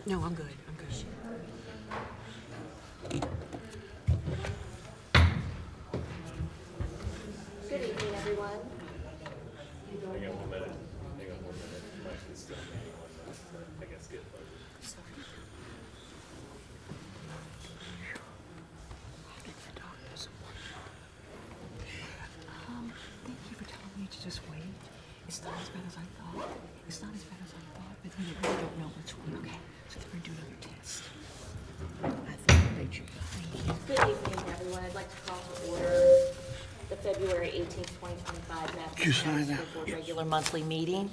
No, I'm good. I'm good. Good evening, everyone. Hang on 1 minute. Hang on 1 minute. Mike is still hanging on. I guess get voted. Thank you for telling me to just wait. It's not as bad as I thought. It's not as bad as I thought, but then you really don't know which one. Okay, so we're gonna do another test. I think they should. Good evening, everyone. I'd like to call to order the February 18th, 2025 MCPS School Board regular monthly meeting.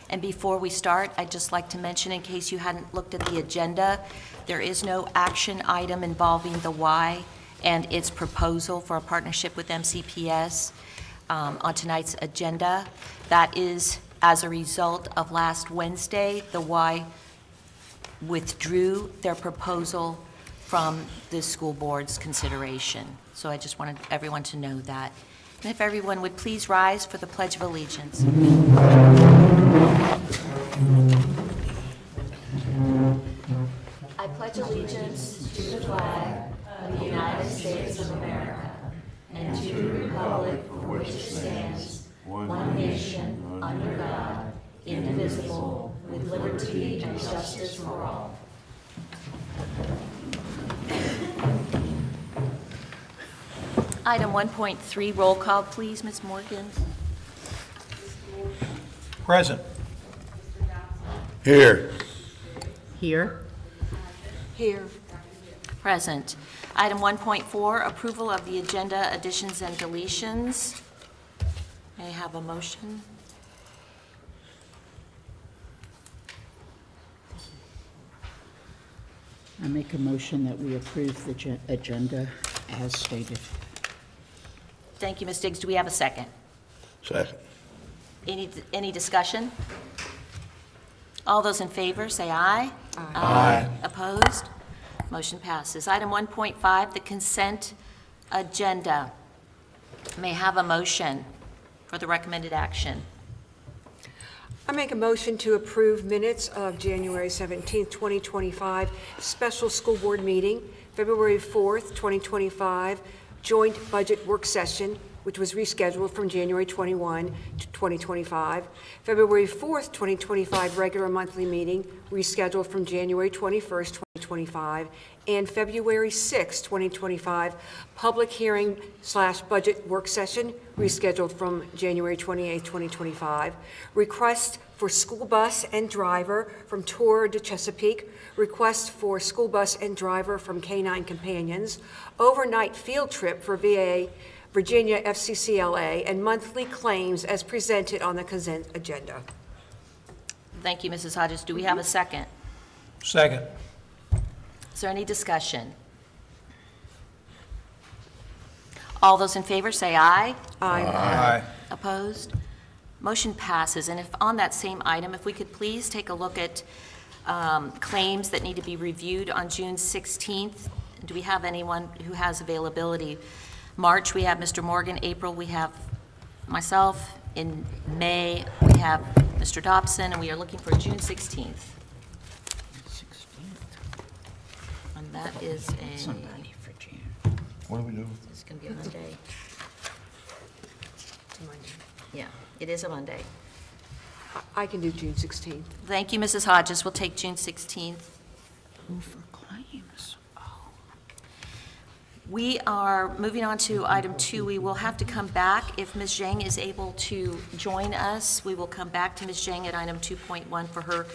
And before we start, I'd just like to mention, in case you hadn't looked at the agenda, there is no action item involving the Y and its proposal for a partnership with MCPS on tonight's agenda. That is as a result of last Wednesday, the Y withdrew their proposal from the school board's consideration. So I just wanted everyone to know that. And if everyone would please rise for the Pledge of Allegiance. I pledge allegiance to the flag of the United States of America and to the republic for which it stands, one nation, under God, indivisible, with liberty and justice for all. Item 1.3, roll call, please, Ms. Morgan. Present. Here. Here. Here. Present. Item 1.4, approval of the agenda additions and deletions. May I have a motion? I make a motion that we approve the agenda as stated. Thank you, Ms. Diggs. Do we have a second? Second. Any discussion? All those in favor, say aye. Aye. Opposed? Motion passes. Item 1.5, the consent agenda. May I have a motion for the recommended action? I make a motion to approve minutes of January 17th, 2025, special school board meeting, February 4th, 2025, joint budget work session, which was rescheduled from January 21 to 2025, February 4th, 2025, regular monthly meeting, rescheduled from January 21st, 2025, and February 6th, 2025, public hearing / budget work session, rescheduled from January 28th, 2025, request for school bus and driver from Tour de Chesapeake, request for school bus and driver from K9 Companions, overnight field trip for VA Virginia FCCLA, and monthly claims as presented on the consent agenda. Thank you, Mrs. Hodges. Do we have a second? Second. Is there any discussion? All those in favor say aye. Aye. Opposed? Motion passes. And if on that same item, if we could please take a look at claims that need to be reviewed on June 16th. Do we have anyone who has availability? March, we have Mr. Morgan. April, we have myself. In May, we have Mr. Dobson, and we are looking for June 16th. 16th. And that is Somebody for June. What do we do? it's going to be a Monday. It's a Monday. Yeah, it is a Monday. I can do June 16th. Thank you, Mrs. Hodges. We'll take June 16th. Move for claims. We are moving on to item 2. We will have to come back. If Ms. Zhang is able to join us, we will come back to Ms. Zhang at item 2.1 for her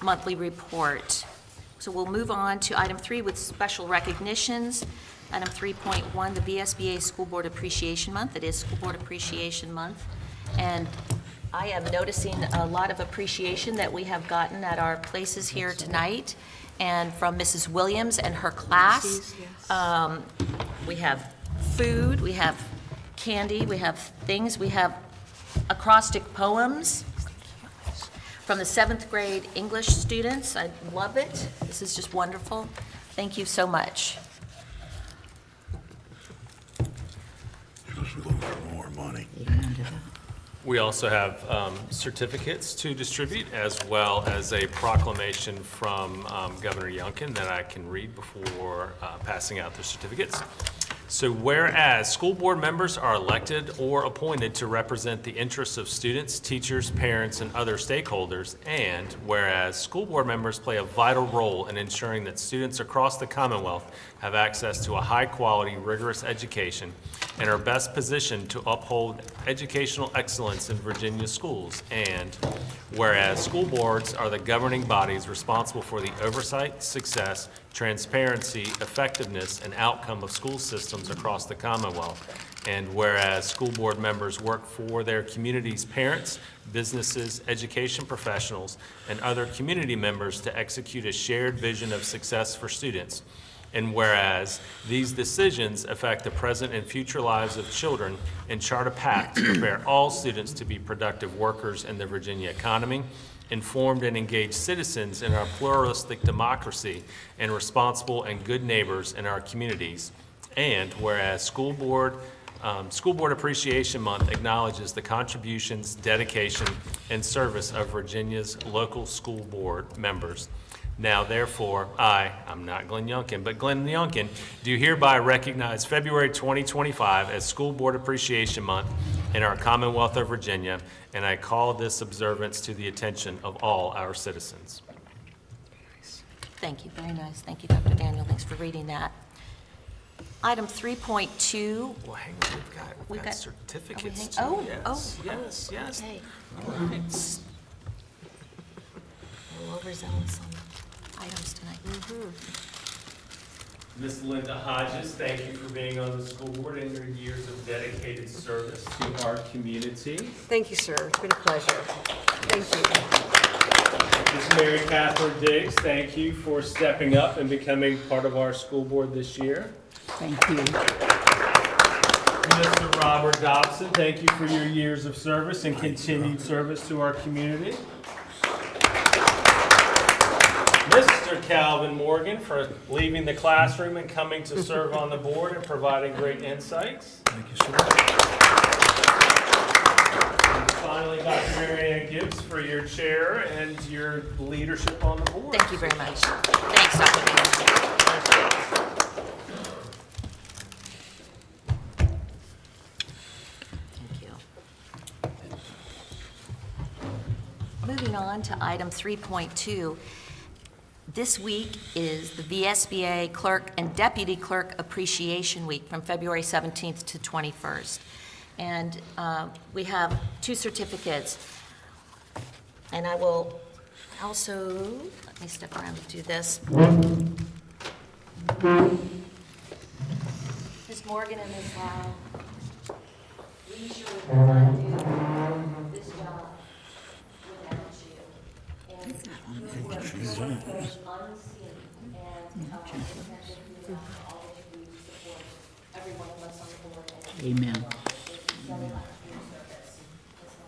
monthly report. So we'll move on to item 3 with special recognitions. Item 3.1, the VSBA School Board Appreciation Month. It is School Board Appreciation Month. And I am noticing a lot of appreciation that we have gotten at our places here tonight, and from Mrs. Williams and her class. Yes. We have food, we have candy, we have things, we have acrostic poems from the 7th grade English students. I love it. This is just wonderful. Thank you so much. Just looking for more money. Amen to that. We also have certificates to distribute, as well as a proclamation from Governor Youngkin that I can read before passing out the certificates. So whereas school board members are elected or appointed to represent the interests of students, teachers, parents, and other stakeholders, and whereas school board members play a vital role in ensuring that students across the Commonwealth have access to a high-quality, rigorous education and are best positioned to uphold educational excellence in Virginia schools, and whereas school boards are the governing bodies responsible for the oversight, success, transparency, effectiveness, and outcome of school systems across the Commonwealth, and whereas school board members work for their community's parents, businesses, education professionals, and other community members to execute a shared vision of success for students, and whereas these decisions affect the present and future lives of children and chart a path to prepare all students to be productive workers in the Virginia economy, informed and engaged citizens in our pluralistic democracy, and responsible and good neighbors in our communities. And whereas School Board Appreciation Month acknowledges the contributions, dedication, and service of Virginia's local school board members. Now therefore, I'm not Glenn Youngkin, but Glenn Youngkin, do hereby recognize February 2025 as School Board Appreciation Month in our Commonwealth of Virginia, and I call this observance to the attention of all our citizens. Thank you, very nice. Thank you, Dr. Daniel. Thanks for reading that. Item 3.2. Well, hang on, we've got certificates too. Yes, yes, yes. Okay. All right. A little overzealous on items tonight. Ms. Linda Hodges, thank you for being on the school board and your years of dedicated service to our community. Thank you, sir. It's been a pleasure. Thank you. Ms. Mary Catherine Diggs, thank you for stepping up and becoming part of our school board this year. Thank you. Mr. Robert Dobson, thank you for your years of service and continued service to our community. Mr. Calvin Morgan for leaving the classroom and coming to serve on the board and providing great insights. Thank you, sir. And finally, Dr. Mary Ann Gibbs for your chair and your leadership on the board. Thank you very much. Thanks, Dr. Daniel. Thank you. Moving on to item 3.2. This week is the VSBA Clerk and Deputy Clerk Appreciation Week from February 17th to 21st. And we have 2 certificates. And I will also, let me step around and do this. Ms. Morgan and Ms. Lau, we sure would not do this job without you. And your work goes unseen, and essentially you always do support every one of us on the board. And Amen. thank you so much for your service. Ms. Lau?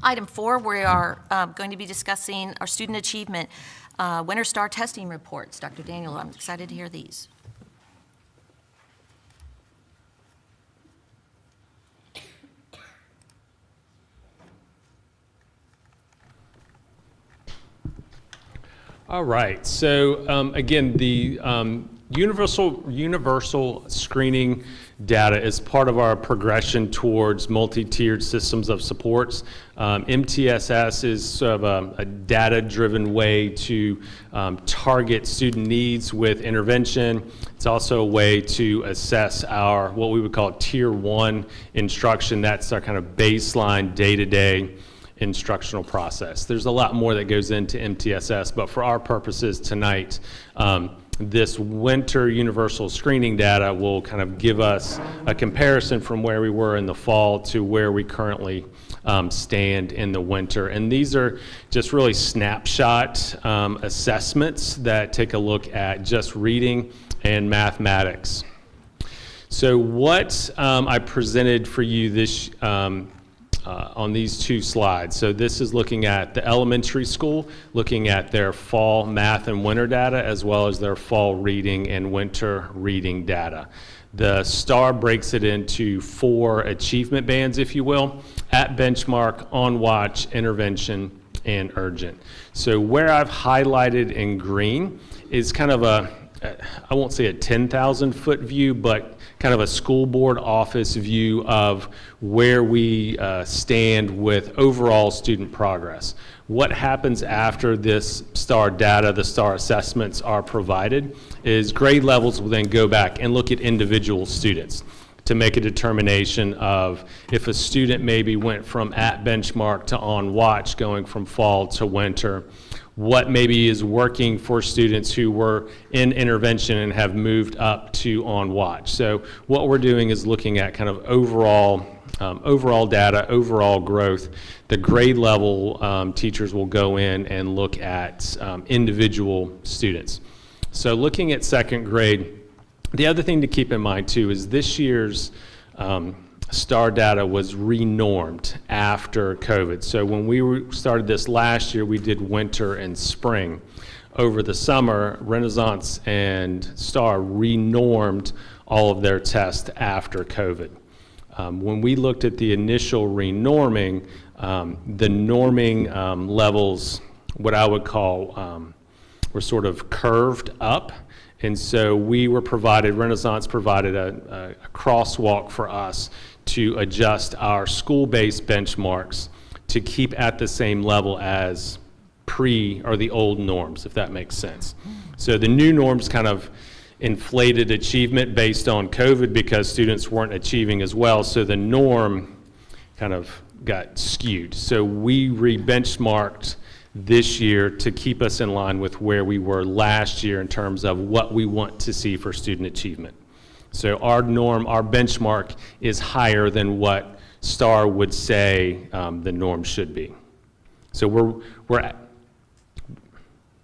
Item 4, we are going to be discussing our student achievement Winter Star testing reports. Dr. Daniel, I'm excited to hear these. All right, so again, the universal screening data is part of our progression towards multi-tiered systems of supports. MTSS is sort of a data-driven way to target student needs with intervention. It's also a way to assess our, what we would call Tier 1 instruction. That's our kind of baseline day-to-day instructional process. There's a lot more that goes into MTSS, but for our purposes tonight, this winter universal screening data will kind of give us a comparison from where we were in the fall to where we currently stand in the winter. And these are just really snapshot assessments that take a look at just reading and mathematics. So what I presented for you this on these two slides. So this is looking at the elementary school, looking at their fall math and winter data, as well as their fall reading and winter reading data. The STAR breaks it into 4 achievement bands, if you will: at benchmark, on watch, intervention, and urgent. So where I've highlighted in green is kind of a, I won't say a 10,000 foot view, but kind of a school board office view of where we stand with overall student progress. What happens after this STAR data, the STAR assessments are provided, is grade levels will then go back and look at individual students to make a determination of if a student maybe went from at benchmark to on watch, going from fall to winter, what maybe is working for students who were in intervention and have moved up to on watch. So what we're doing is looking at kind of overall data, overall growth. The grade level teachers will go in and look at individual students. So looking at second grade, the other thing to keep in mind too is this year's STAR data was renormed after COVID. So when we started this last year, we did winter and spring. Over the summer, Renaissance and STAR renormed all of their tests after COVID. When we looked at the initial renorming, the norming levels, what I would call, were sort of curved up. And so we were provided, Renaissance provided a crosswalk for us to adjust our school-based benchmarks to keep at the same level as or the old norms, if that makes sense. So the new norms kind of inflated achievement based on COVID because students weren't achieving as well, so the norm kind of got skewed. So we re-benchmarked this year to keep us in line with where we were last year in terms of what we want to see for student achievement. So our norm, our benchmark is higher than what STAR would say the norm should be. So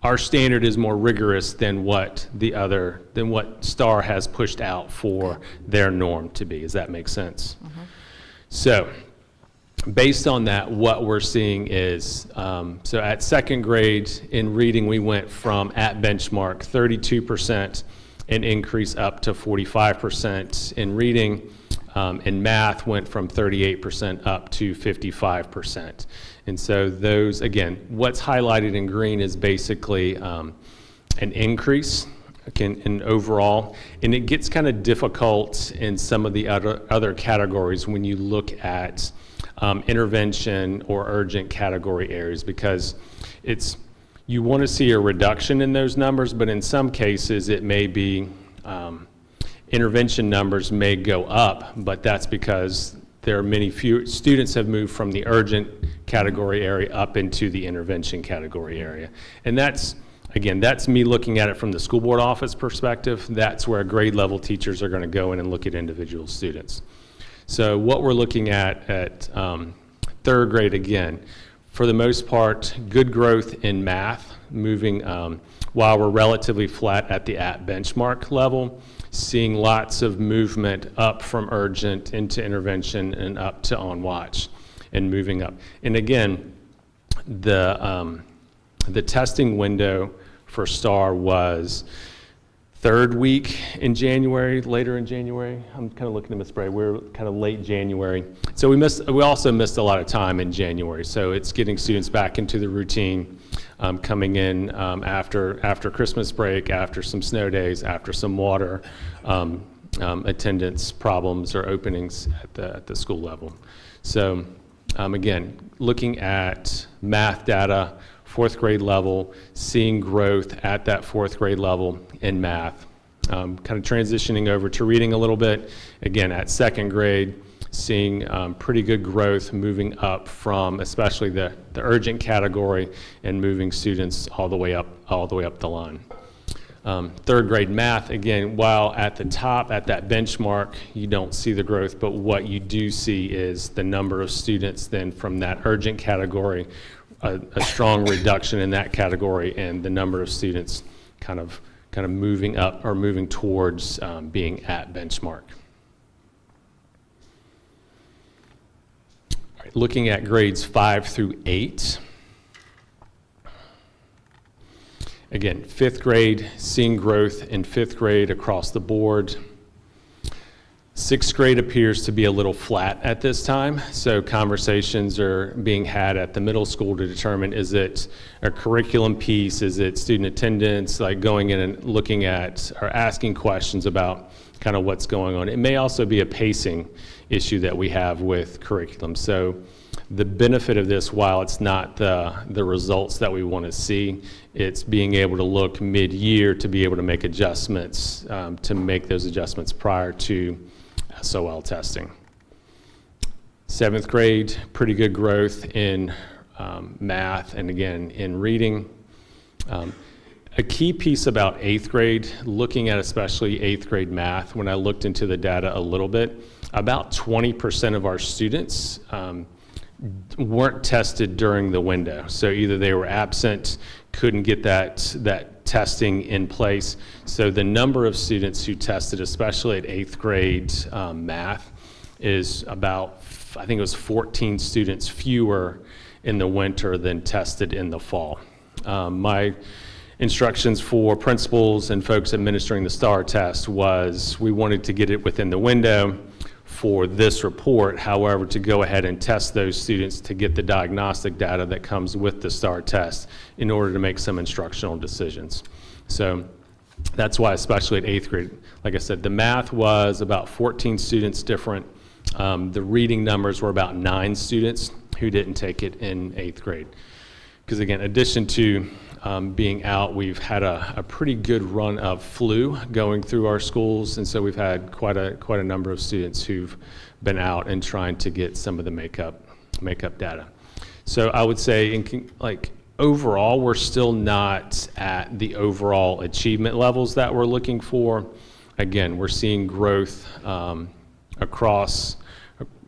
our standard is more rigorous than what STAR has pushed out for their norm to be. Does that make sense? Mm-hmm. So based on that, what we're seeing is, so at second grade in reading, we went from at benchmark 32% an increase up to 45% in reading. In math went from 38% up to 55%. And so those, again, what's highlighted in green is basically an increase in overall, and it gets kind of difficult in some of the other categories when you look at intervention or urgent category areas, because you want to see a reduction in those numbers, but in some cases it may be intervention numbers may go up, but that's because there are fewer students have moved from the urgent category area up into the intervention category area. And that's me looking at it from the school board office perspective. That's where grade level teachers are going to go in and look at individual students. So what we're looking at third grade, again, for the most part, good growth in math, moving while we're relatively flat at the at benchmark level, seeing lots of movement up from urgent into intervention and up to on watch and moving up. And again, the testing window for STAR was third week in January, later in January. I'm kind of looking at Ms. Bray. We're kind of late January. So we also missed a lot of time in January. So it's getting students back into the routine, coming in after Christmas break, after some snow days, after some water, attendance problems or openings at the school level. So again, looking at math data, fourth grade level, seeing growth at that fourth grade level in math. Kind of transitioning over to reading a little bit, again, at second grade, seeing pretty good growth moving up from especially the urgent category and moving students all the way up the line. Third grade math, again, while at the top, at that benchmark, you don't see the growth, but what you do see is the number of students then from that urgent category, a strong reduction in that category, and the number of students kind of moving up or moving towards being at benchmark. All right, looking at grades 5 through 8. Again, fifth grade, seeing growth in fifth grade across the board. Sixth grade appears to be a little flat at this time, so conversations are being had at the middle school to determine, is it a curriculum piece, is it student attendance, like going in and looking at or asking questions about kind of what's going on. It may also be a pacing issue that we have with curriculum. So the benefit of this, while it's not the results that we want to see, it's being able to look mid-year to be able to make adjustments, to make those adjustments prior to SOL testing. Seventh grade, pretty good growth in math and again in reading. A key piece about eighth grade, looking at especially eighth grade math, when I looked into the data a little bit, about 20% of our students weren't tested during the window. So either they were absent, couldn't get that testing in place. So the number of students who tested, especially at eighth grade math, is about, I think it was 14 students fewer in the winter than tested in the fall. My instructions for principals and folks administering the STAR test was we wanted to get it within the window for this report. However, to go ahead and test those students to get the diagnostic data that comes with the STAR test in order to make some instructional decisions. So that's why, especially at eighth grade, like I said, the math was about 14 students different. The reading numbers were about 9 students who didn't take it in eighth grade. Because again, in addition to being out, we've had a pretty good run of flu going through our schools, and so we've had quite a number of students who've been out and trying to get some of the makeup data. So I would say, overall, we're still not at the overall achievement levels that we're looking for. Again, we're seeing growth across,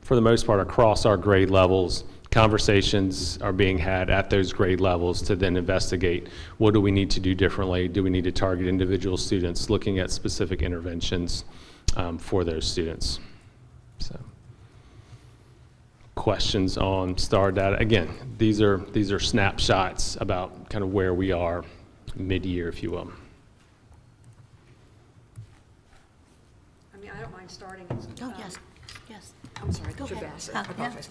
for the most part, across our grade levels. Conversations are being had at those grade levels to then investigate, what do we need to do differently? Do we need to target individual students, looking at specific interventions for those students? So, questions on STAR data? Again, these are snapshots about kind of where we are mid-year, if you will. I mean, I don't mind starting. Oh, yes, yes. I'm sorry, Go should ahead. have asked it. Yeah. I apologize.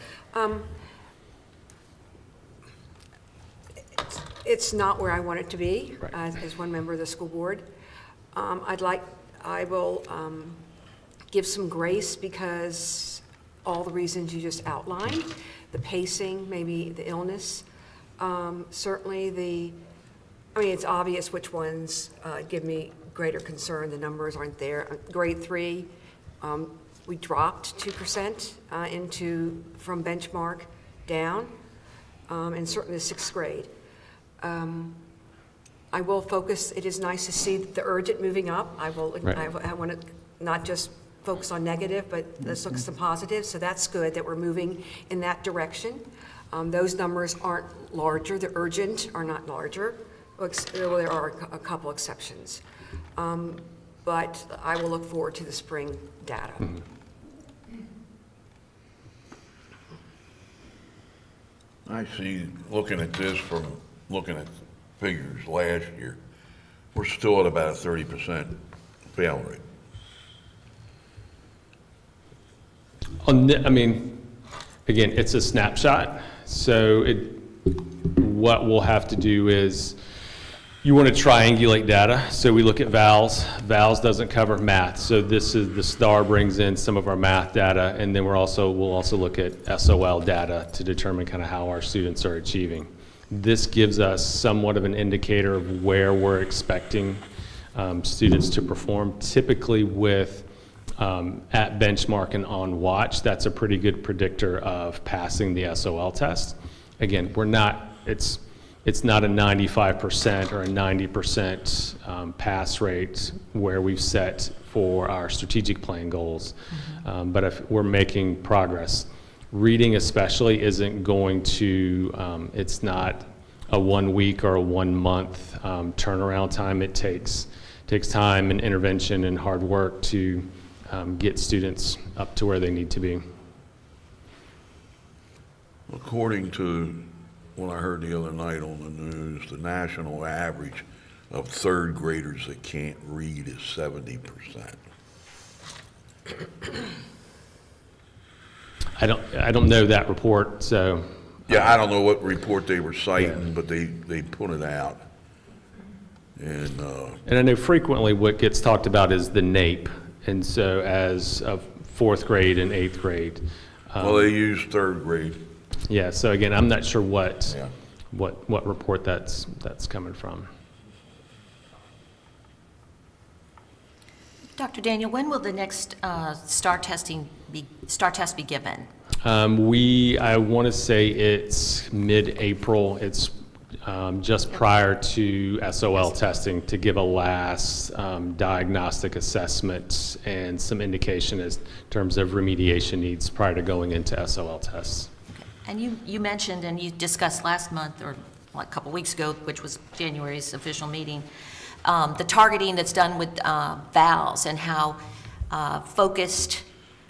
It's not where I want it to be, Right. as one member of the school board. I will give some grace because all the reasons you just outlined, the pacing, maybe the illness, certainly it's obvious which ones give me greater concern. The numbers aren't there. Grade 3, we dropped 2% from benchmark down, and certainly the 6th grade. I will focus, it is nice to see the urgent moving up. I want to not just focus on negative, but let's look at some positives. So that's good that we're moving in that direction. Those numbers aren't larger. The urgent are not larger. Well, there are a couple exceptions. But I will look forward to the spring data. Mm-hmm. I see, looking at this from looking at figures last year, we're still at about a 30% fail rate. Again, it's a snapshot. So what we'll have to do is You want to triangulate data, so we look at vowels. Vowels doesn't cover math, so this is, the STAR brings in some of our math data, and then we'll also look at SOL data to determine kind of how our students are achieving. This gives us somewhat of an indicator of where we're expecting students to perform. Typically with at benchmark and on watch, that's a pretty good predictor of passing the SOL test. Again, it's not a 95% or a 90% pass rate where we've set for our strategic plan goals, but if we're making progress. Reading especially isn't going to, it's not a 1 week or a 1 month turnaround time. It takes time and intervention and hard work to get students up to where they need to be. According to what I heard the other night on the news, the national average of third graders that can't read is 70%. I don't know that report, so. Yeah, I don't know what report they were citing, but they put it out. And I know frequently what gets talked about is the NAEP, and so as of 4th grade and 8th grade. well, they use third grade. Yeah, so again, I'm not sure what Yeah. report that's coming from. Dr. Daniel, when will the next STAR test be given? I want to say it's mid-April. It's just prior to SOL testing to give a last diagnostic assessment and some indication in terms of remediation needs prior to going into SOL tests. And you mentioned, and you discussed last month, or a couple weeks ago, which was January's official meeting, the targeting that's done with vowels and how focused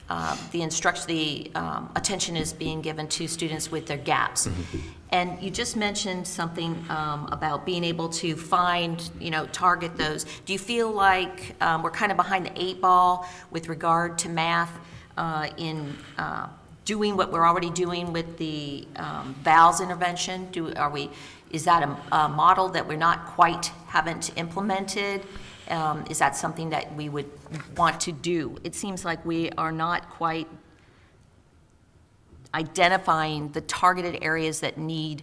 the attention is being given to students with their gaps. Mm-hmm. And you just mentioned something about being able to find, target those. Do you feel like we're kind of behind the 8 ball with regard to math in doing what we're already doing with the vowels intervention? Is that a model that we're not quite haven't implemented? Is that something that we would want to do? It seems like we are not quite identifying the targeted areas that need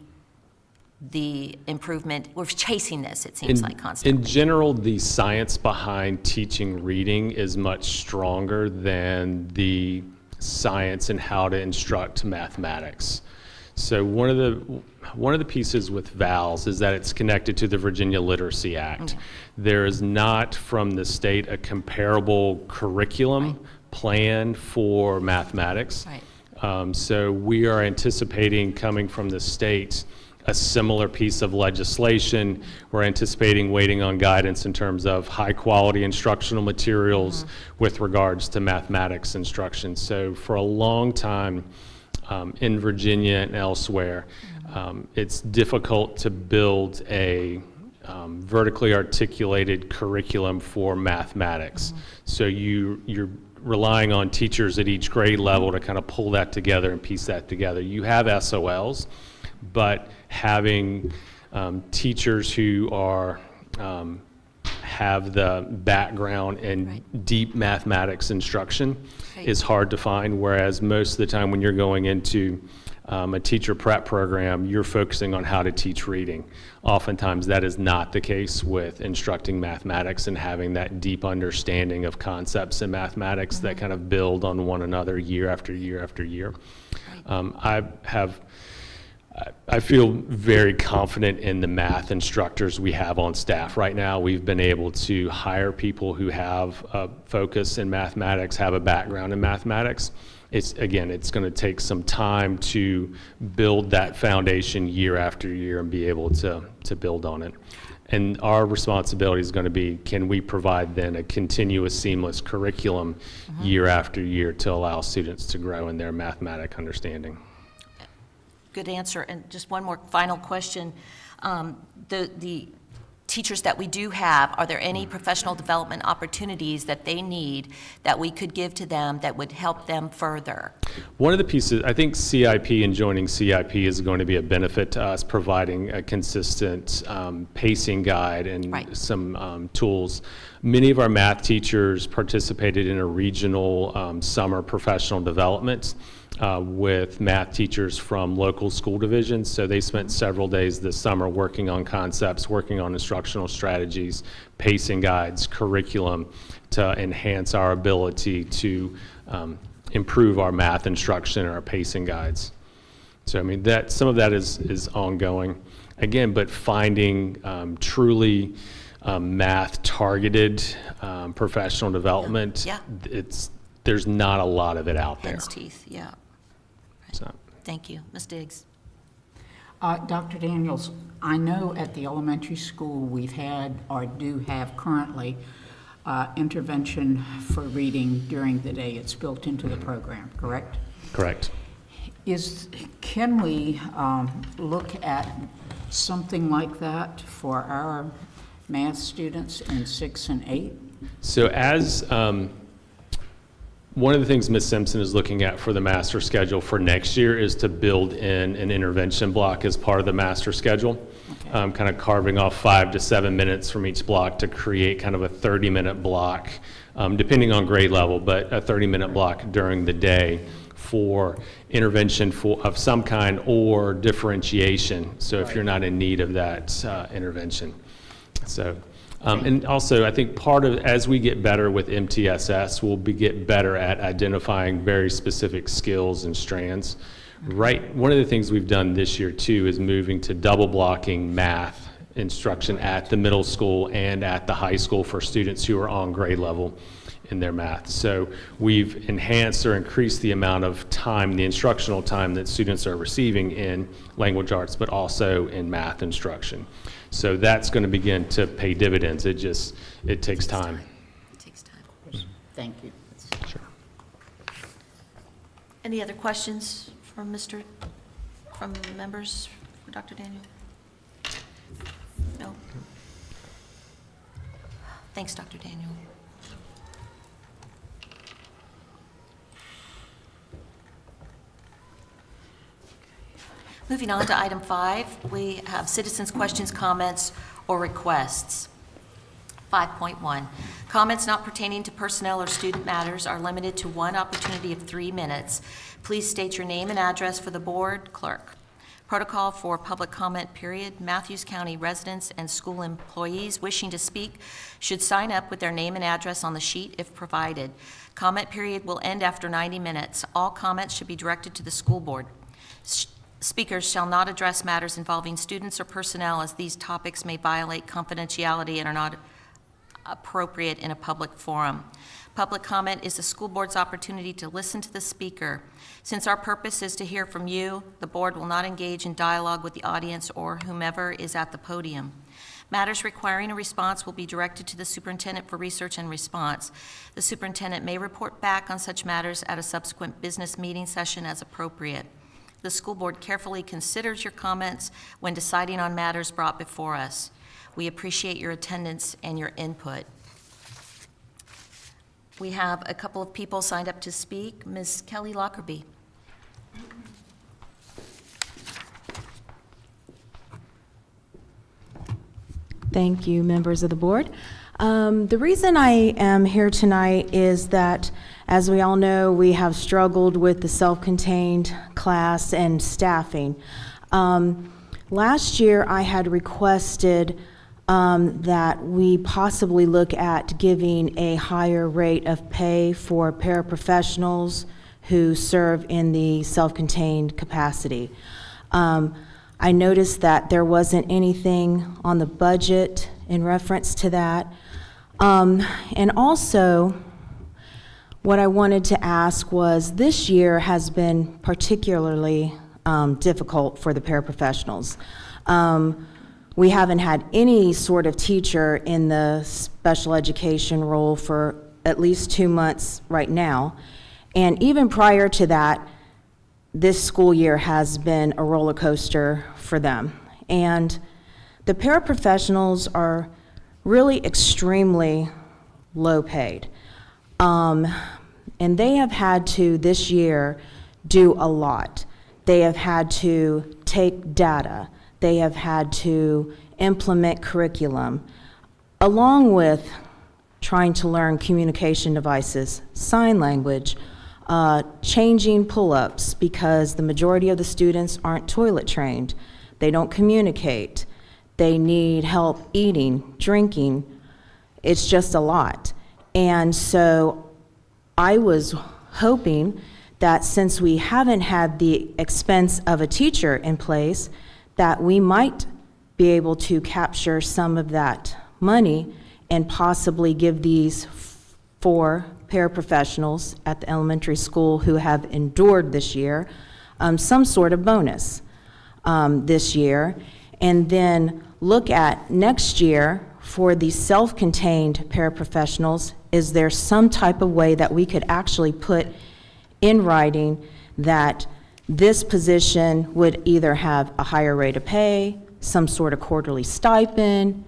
the improvement. We're chasing this, it seems like, constantly. In general, the science behind teaching reading is much stronger than the science and how to instruct mathematics. So one of the pieces with vowels is that it's connected to the Virginia Literacy Act. Okay. There is not from the state a comparable curriculum plan for mathematics. Right. So we are anticipating coming from the state a similar piece of legislation. We're anticipating waiting on guidance in terms of high quality instructional materials with regards to mathematics instruction. So for a long time in Virginia and elsewhere, it's difficult to build a vertically articulated curriculum for mathematics. So you're relying on teachers at each grade level to kind of pull that together and piece that together. You have SOLs, but having teachers who are have the background in deep mathematics instruction is hard to find, whereas most of the time when you're going into a teacher prep program, you're focusing on how to teach reading. Oftentimes that is not the case with instructing mathematics and having that deep understanding of concepts in mathematics that kind of build on one another year after year after year. I feel very confident in the math instructors we have on staff right now. We've been able to hire people who have a focus in mathematics, have a background in mathematics. It's going to take some time to build that foundation year after year and be able to build on it. And our responsibility is going to be, can we provide then a continuous, seamless curriculum year after year to allow students to grow in their mathematic understanding? Good answer. And just one more final question. The teachers that we do have, are there any professional development opportunities that they need that we could give to them that would help them further? One of the pieces, I think CIP and joining CIP is going to be a benefit to us, providing a consistent pacing guide and Right. some tools. Many of our math teachers participated in a regional summer professional development with math teachers from local school divisions. So they spent several days this summer working on concepts, working on instructional strategies, pacing guides, curriculum to enhance our ability to improve our math instruction and our pacing guides. So I mean, that some of that is ongoing. Again, but finding truly math targeted professional development, Yeah. there's not a lot of it out there. Hen's teeth, yeah. So. Thank you. Ms. Diggs? Dr. Daniels, I know at the elementary school we've had, or do have currently, intervention for reading during the day. It's built into the program, correct? Correct. Can we look at something like that for our math students in 6 and 8? So as one of the things Ms. Simpson is looking at for the master schedule for next year is to build in an intervention block as part of the master schedule, kind of carving off 5 to 7 minutes from each block to create kind of a 30-minute block, depending on grade level, but a 30-minute block during the day for intervention of some kind or differentiation. So if you're not in need of that intervention. So. And also, I think part of, as we get better with MTSS, we'll get better at identifying very specific skills and strands. Right, one of the things we've done this year too is moving to double blocking math instruction at the middle school and at the high school for students who are on grade level in their math. So we've enhanced or increased the amount of time, the instructional time that students are receiving in language arts, but also in math instruction. So that's going to begin to pay dividends. It takes time. It takes time. Thank you. Sure. Any other questions from members for Dr. Daniel? No? Thanks, Dr. Daniel. Moving on to item 5, we have citizens' questions, comments, or requests. 5.1, comments not pertaining to personnel or student matters are limited to one opportunity of 3 minutes. Please state your name and address for the board clerk. Protocol for public comment period. Matthews County residents and school employees wishing to speak should sign up with their name and address on the sheet if provided. Comment period will end after 90 minutes. All comments should be directed to the school board. Speakers shall not address matters involving students or personnel, as these topics may violate confidentiality and are not appropriate in a public forum. Public comment is the school board's opportunity to listen to the speaker. Since our purpose is to hear from you, the board will not engage in dialogue with the audience or whomever is at the podium. Matters requiring a response will be directed to the superintendent for research and response. The superintendent may report back on such matters at a subsequent business meeting session as appropriate. The school board carefully considers your comments when deciding on matters brought before us. We appreciate your attendance and your input. We have a couple of people signed up to speak. Ms. Kelly Lockerbie. Thank you, members of the board. The reason I am here tonight is that, as we all know, we have struggled with the self-contained class and staffing. Last year, I had requested that we possibly look at giving a higher rate of pay for paraprofessionals who serve in the self-contained capacity. I noticed that there wasn't anything on the budget in reference to that. And also, what I wanted to ask was, this year has been particularly difficult for the paraprofessionals. We haven't had any sort of teacher in the special education role for at least 2 months right now. And even prior to that, this school year has been a roller coaster for them. And The paraprofessionals are really extremely low paid. And they have had to, this year, do a lot. They have had to take data. They have had to implement curriculum, along with trying to learn communication devices, sign language, changing pull-ups because the majority of the students aren't toilet trained. They don't communicate. They need help eating, drinking. It's just a lot. And so I was hoping that since we haven't had the expense of a teacher in place, that we might be able to capture some of that money and possibly give these 4 paraprofessionals at the elementary school who have endured this year some sort of bonus this year, and then look at next year for the self-contained paraprofessionals. Is there some type of way that we could actually put in writing that this position would either have a higher rate of pay, some sort of quarterly stipend,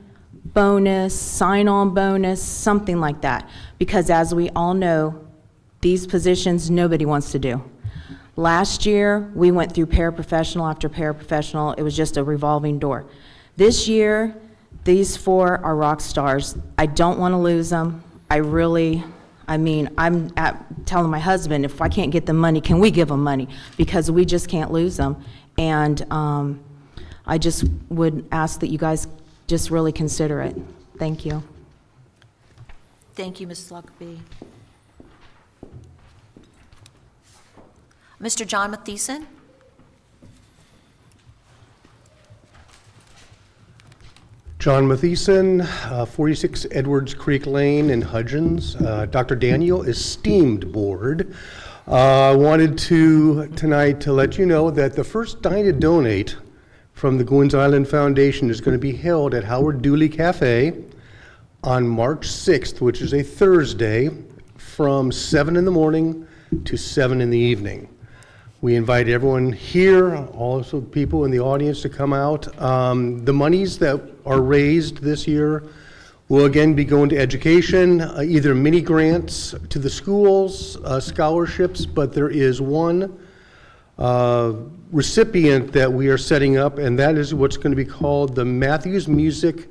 bonus, sign-on bonus, something like that? Because as we all know, these positions nobody wants to do. Last year, we went through paraprofessional after paraprofessional. It was just a revolving door. This year, these 4 are rock stars. I don't want to lose them. I'm telling my husband, if I can't get them money, can we give them money? Because we just can't lose them. And I just would ask that you guys just really consider it. Thank you. Thank you, Mrs. Lockerbie. Mr. John Mathieson? John Mathieson, 46 Edwards Creek Lane in Hudgens. Dr. Daniel, esteemed board. I wanted tonight to let you know that the first Dine to Donate from the Gwynns Island Foundation is going to be held at Howard Dooley Cafe on March 6th, which is a Thursday, from 7 in the morning to 7 in the evening. We invite everyone here, also people in the audience, to come out. The monies that are raised this year will again be going to education, either mini grants to the schools, scholarships, but there is one recipient that we are setting up, and that is what's going to be called the Matthews Music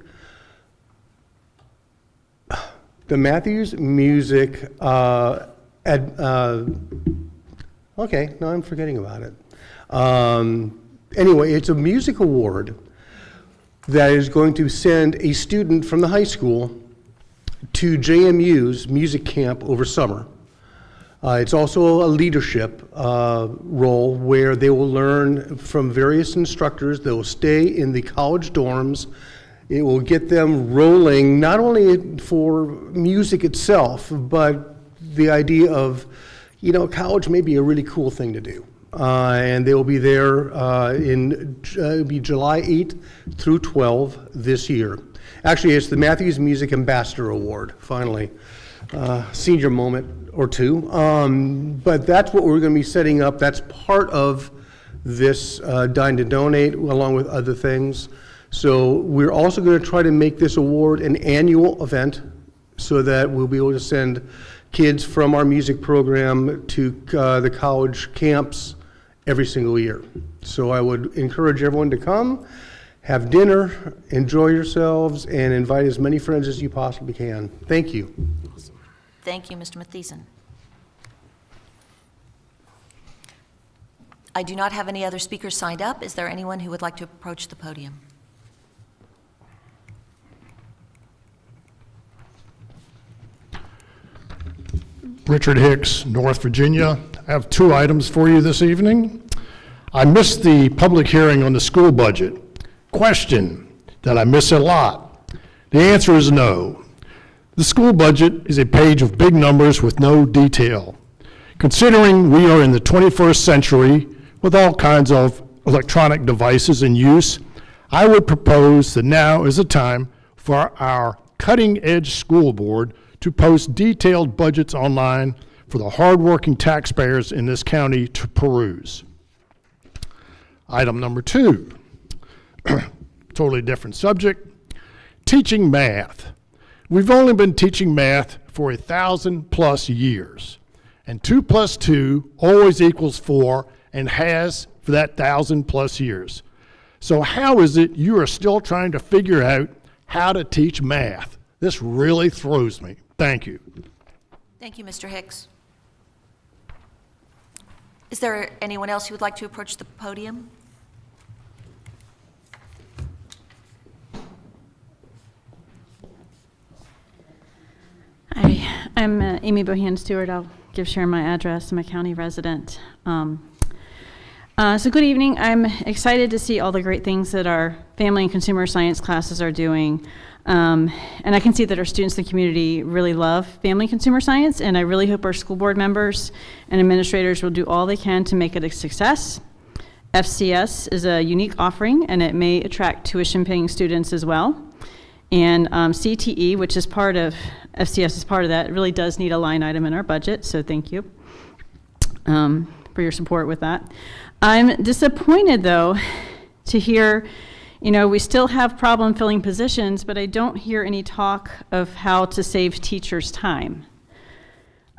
okay, no, I'm forgetting about it. Anyway, it's a music award that is going to send a student from the high school to JMU's music camp over summer. It's also a leadership role where they will learn from various instructors. They will stay in the college dorms. It will get them rolling, not only for music itself, but the idea of, college may be a really cool thing to do. And they will be there it'll be July 8th through 12 this year. Actually, it's the Matthews Music Ambassador Award, finally. Senior moment or two. But that's what we're going to be setting up. That's part of this Dine to Donate, along with other things. So we're also going to try to make this award an annual event so that we'll be able to send kids from our music program to the college camps every single year. So I would encourage everyone to come, have dinner, enjoy yourselves, and invite as many friends as you possibly can. Thank you. Thank you, Mr. Mathieson. I do not have any other speakers signed up. Is there anyone who would like to approach the podium? Richard Hicks, North Virginia. I have 2 items for you this evening. I missed the public hearing on the school budget. Question, did I miss it a lot? The answer is no. The school budget is a page of big numbers with no detail. Considering we are in the 21st century with all kinds of electronic devices in use, I would propose that now is the time for our cutting-edge school board to post detailed budgets online for the hardworking taxpayers in this county to peruse. Item number 2. totally different subject. Teaching math. We've only been teaching math for 1,000+ years. And 2 + 2 always equals 4 and has for that 1,000+ years. So how is it you are still trying to figure out how to teach math? This really throws me. Thank you. Thank you, Mr. Hicks. Is there anyone else who would like to approach the podium? Hi, I'm Amy Bohan Stewart. I'll give Sharon my address. I'm a county resident. So good evening. I'm excited to see all the great things that our family and consumer science classes are doing. And I can see that our students in the community really love family and consumer science, and I really hope our school board members and administrators will do all they can to make it a success. FCS is a unique offering, and it may attract tuition-paying students as well. And CTE, which is part of, FCS is part of that, it really does need a line item in our budget, so thank you for your support with that. I'm disappointed, though, to hear, we still have problem filling positions, but I don't hear any talk of how to save teachers' time.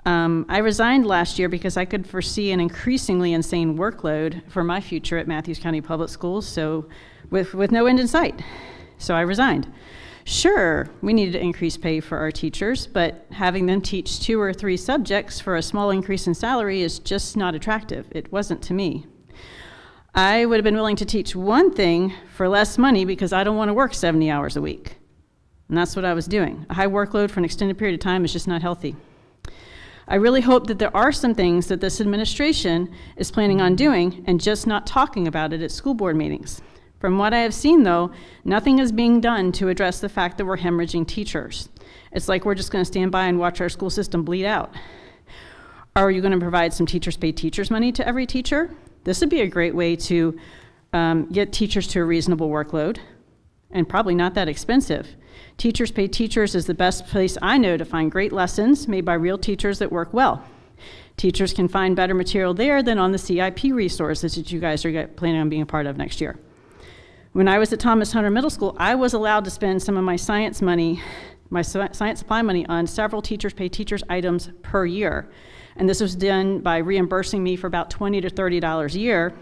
I resigned last year because I could foresee an increasingly insane workload for my future at Matthews County Public Schools, so with no end in sight. So I resigned. Sure, we needed to increase pay for our teachers, but having them teach 2 or 3 subjects for a small increase in salary is just not attractive. It wasn't to me. I would have been willing to teach one thing for less money because I don't want to work 70 hours a week. And that's what I was doing. A high workload for an extended period of time is just not healthy. I really hope that there are some things that this administration is planning on doing and just not talking about it at school board meetings. From what I have seen, though, nothing is being done to address the fact that we're hemorrhaging teachers. It's like we're just going to stand by and watch our school system bleed out. Are you going to provide some teachers pay teachers money to every teacher? This would be a great way to get teachers to a reasonable workload, and probably not that expensive. Teachers pay teachers is the best place I know to find great lessons made by real teachers that work well. Teachers can find better material there than on the CIP resources that you guys are planning on being a part of next year. When I was at Thomas Hunter Middle School, I was allowed to spend some of my science money, my science supply money, on several teachers pay teachers items per year. And this was done by reimbursing me for about $20 to $30 a year.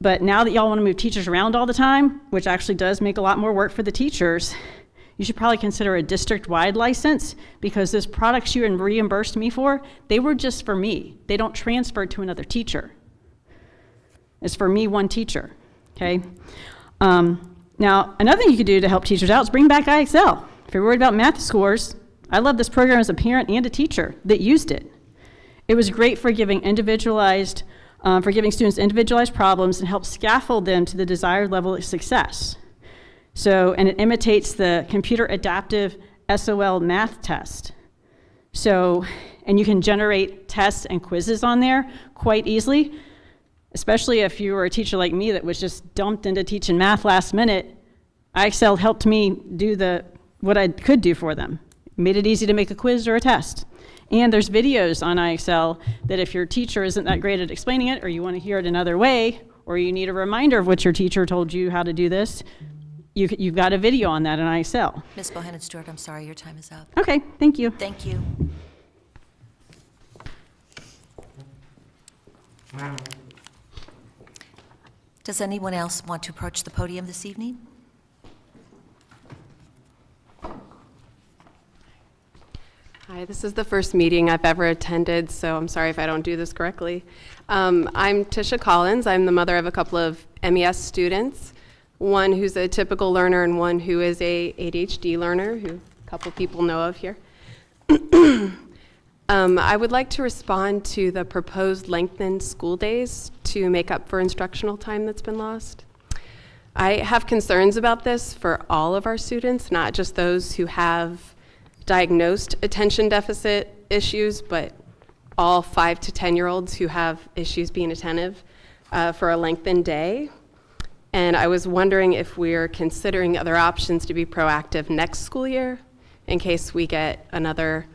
But now that y'all want to move teachers around all the time, which actually does make a lot more work for the teachers, you should probably consider a district-wide license, because those products you reimbursed me for, they were just for me. They don't transfer to another teacher. It's for me, one teacher, okay? Now, another thing you could do to help teachers out is bring back IXL. If you're worried about math scores, I love this program as a parent and a teacher that used it. It was great for giving students individualized problems and help scaffold them to the desired level of success. So, and it imitates the computer adaptive SOL math test. So, and you can generate tests and quizzes on there quite easily. Especially if you were a teacher like me that was just dumped into teaching math last minute, IXL helped me do what I could do for them. It made it easy to make a quiz or a test. And there's videos on IXL that if your teacher isn't that great at explaining it, or you want to hear it another way, or you need a reminder of what your teacher told you how to do this, you've got a video on that in IXL. Ms. Bohannon Stewart, I'm sorry, your time is up. Okay, thank you. Thank you. Does anyone else want to approach the podium this evening? Hi, this is the first meeting I've ever attended, so I'm sorry if I don't do this correctly. I'm Tisha Collins. I'm the mother of a couple of MES students, one who's a typical learner and one who is a ADHD learner, who a couple people know of here. I would like to respond to the proposed lengthened school days to make up for instructional time that's been lost. I have concerns about this for all of our students, not just those who have diagnosed attention deficit issues, but all 5 to 10-year-olds who have issues being attentive for a lengthened day. And I was wondering if we're considering other options to be proactive next school year in case we get another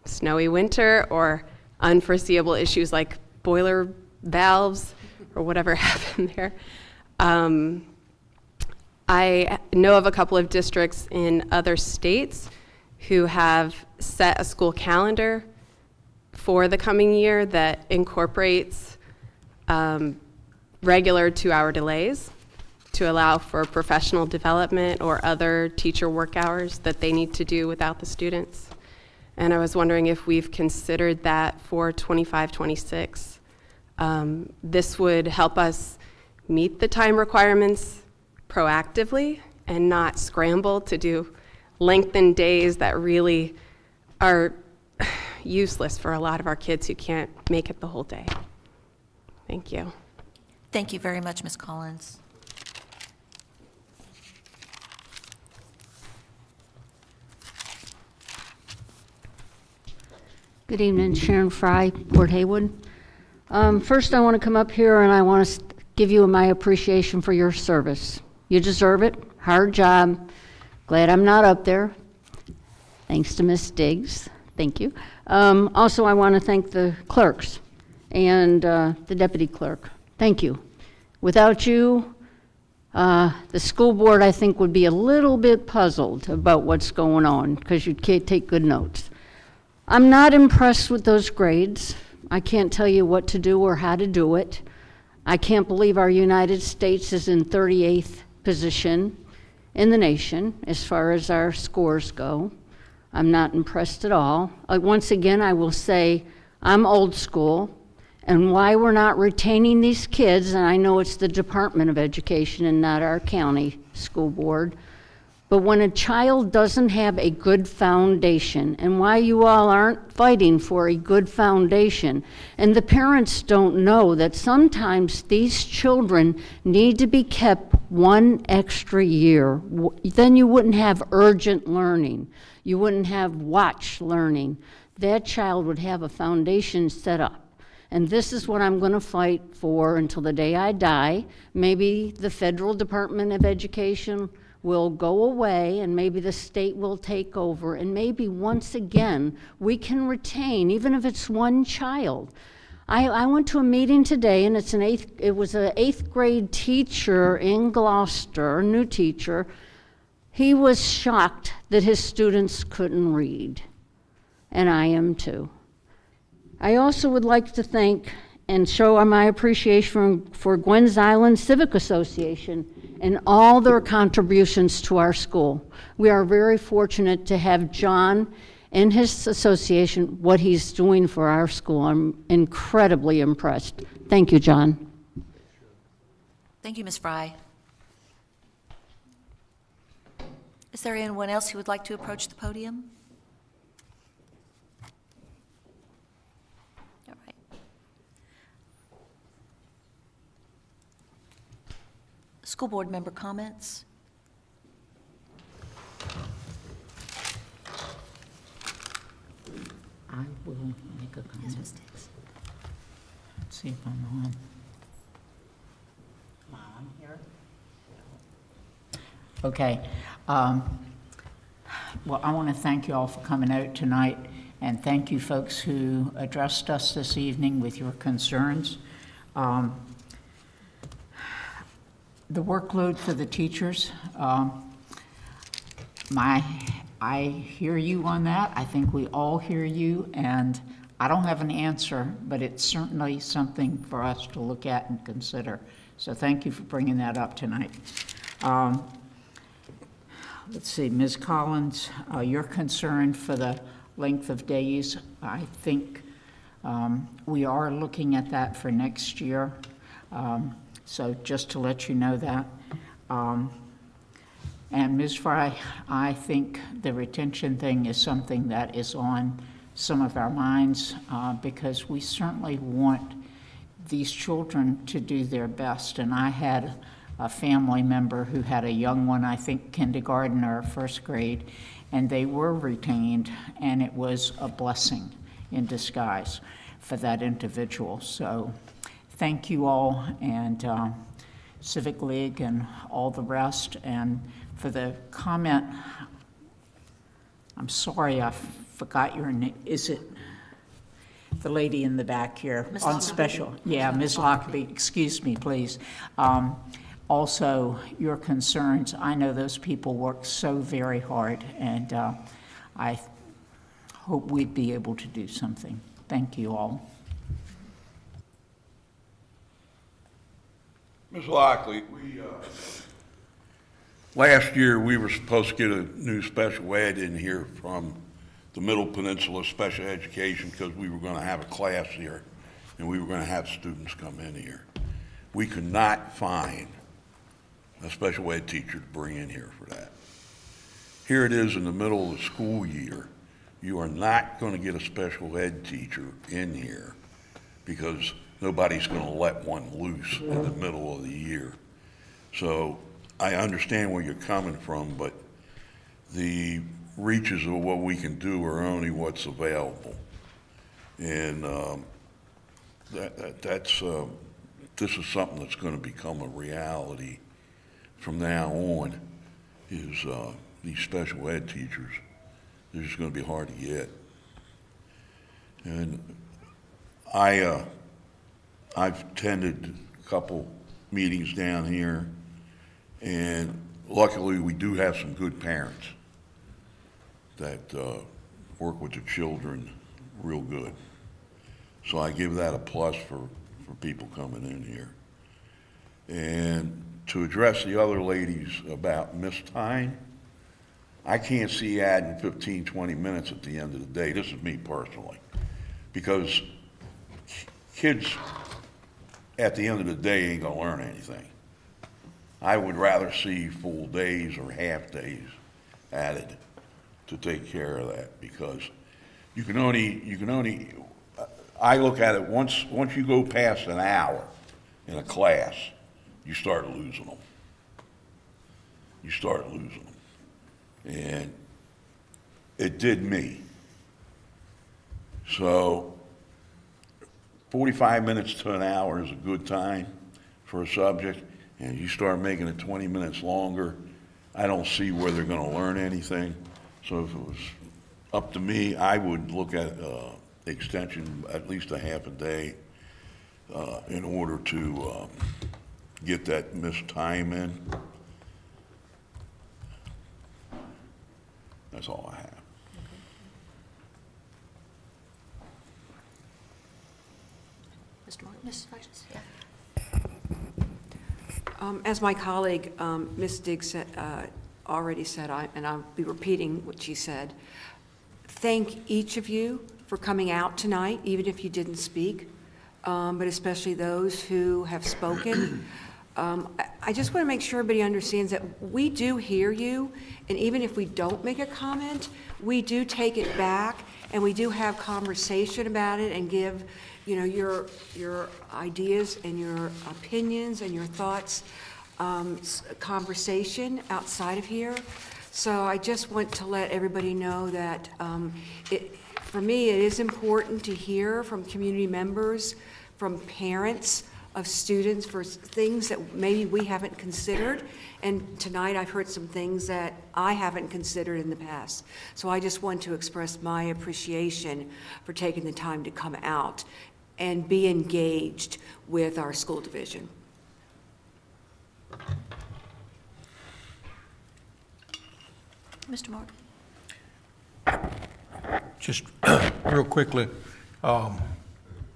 snowy winter or unforeseeable issues like boiler valves or whatever happened there. I know of a couple of districts in other states who have set a school calendar for the coming year that incorporates regular 2-hour delays to allow for professional development or other teacher work hours that they need to do without the students. And I was wondering if we've considered that for 25-26. This would help us meet the time requirements proactively and not scramble to do lengthened days that really are useless for a lot of our kids who can't make it the whole day. Thank you. Thank you very much, Ms. Collins. Good evening, Sharon Fry, Port Haywood. First, I want to come up here and I want to give you my appreciation for your service. You deserve it. Hard job. Glad I'm not up there. Thanks to Ms. Diggs. Thank you. Also, I want to thank the clerks and the deputy clerk. Thank you. Without you, the school board, I think, would be a little bit puzzled about what's going on because you can't take good notes. I'm not impressed with those grades. I can't tell you what to do or how to do it. I can't believe our United States is in 38th position in the nation as far as our scores go. I'm not impressed at all. Once again, I will say I'm old school, and why we're not retaining these kids, and I know it's the Department of Education and not our county school board, but when a child doesn't have a good foundation, and why you all aren't fighting for a good foundation, and the parents don't know that sometimes these children need to be kept one extra year, then you wouldn't have urgent learning. You wouldn't have watch learning. That child would have a foundation set up. And this is what I'm going to fight for until the day I die. Maybe the federal Department of Education will go away and maybe the state will take over, and maybe once again we can retain, even if it's one child. I went to a meeting today, and it was an 8th grade teacher in Gloucester, a new teacher. He was shocked that his students couldn't read, and I am too. I also would like to thank and show my appreciation for Gwen's Island Civic Association and all their contributions to our school. We are very fortunate to have John and his association, what he's doing for our school. I'm incredibly impressed. Thank you, John. Thank you, Ms. Fry. Is there anyone else who would like to approach the podium? All right. School board member comments? I will make a comment. Yes, Ms. Diggs. Let's see if I'm on. Am I on here? Okay. Well, I want to thank you all for coming out tonight, and thank you folks who addressed us this evening with your concerns. The workload for the teachers, I hear you on that. I think we all hear you, and I don't have an answer, but it's certainly something for us to look at and consider. So thank you for bringing that up tonight. Let's see, Ms. Collins, your concern for the length of days, I think we are looking at that for next year. So just to let you know that. And Ms. Fry, I think the retention thing is something that is on some of our minds because we certainly want these children to do their best. And I had a family member who had a young one, I think kindergarten or first grade, and they were retained, and it was a blessing in disguise for that individual. So thank you all, and Civic League and all the rest. And for the comment, I'm sorry, I forgot your name. Is it the lady in the back here Ms. on Lockerbie. special? Yeah, Ms. Lockerbie, excuse me, please. also your concerns. I know those people work so very hard, and I hope we'd be able to do something. Thank you all. Ms. Lockley, last year, we were supposed to get a new special ed in here from the Middle Peninsula Special Education because we were going to have a class here and we were going to have students come in here. We could not find a special ed teacher to bring in here for that. Here it is in the middle of the school year. You are not going to get a special ed teacher in here because nobody's going to let one loose in the middle of the year. So I understand where you're coming from, but the reaches of what we can do are only what's available. And this is something that's going to become a reality from now on, is these special ed teachers. They're just going to be hard to get. And I've attended a couple meetings down here, and luckily we do have some good parents that work with the children real good. So I give that a plus for people coming in here. And to address the other ladies about missed time, I can't see adding 15, 20 minutes at the end of the day. This is me personally. Because kids at the end of the day ain't gonna learn anything. I would rather see full days or half days added to take care of that, because you can only, I look at it, once you go past an hour in a class, you start losing them. You start losing them. And it did me. So 45 minutes to an hour is a good time for a subject, and you start making it 20 minutes longer, I don't see where they're going to learn anything. So if it was up to me, I would look at extension at least a half a day in order to get that missed time in. That's all I have. Mr. Martin, Mrs. Hodges? Yeah. As my colleague, Ms. Diggs already said, and I'll be repeating what she said, thank each of you for coming out tonight, even if you didn't speak, but especially those who have spoken. I just want to make sure everybody understands that we do hear you, and even if we don't make a comment, we do take it back, and we do have conversation about it and give, you know, your ideas and your opinions and your thoughts, conversation outside of here. So I just want to let everybody know that for me, it is important to hear from community members, from parents of students, for things that maybe we haven't considered. And tonight I've heard some things that I haven't considered in the past. So I just want to express my appreciation for taking the time to come out and be engaged with our school division. Mr. Martin? Just real quickly,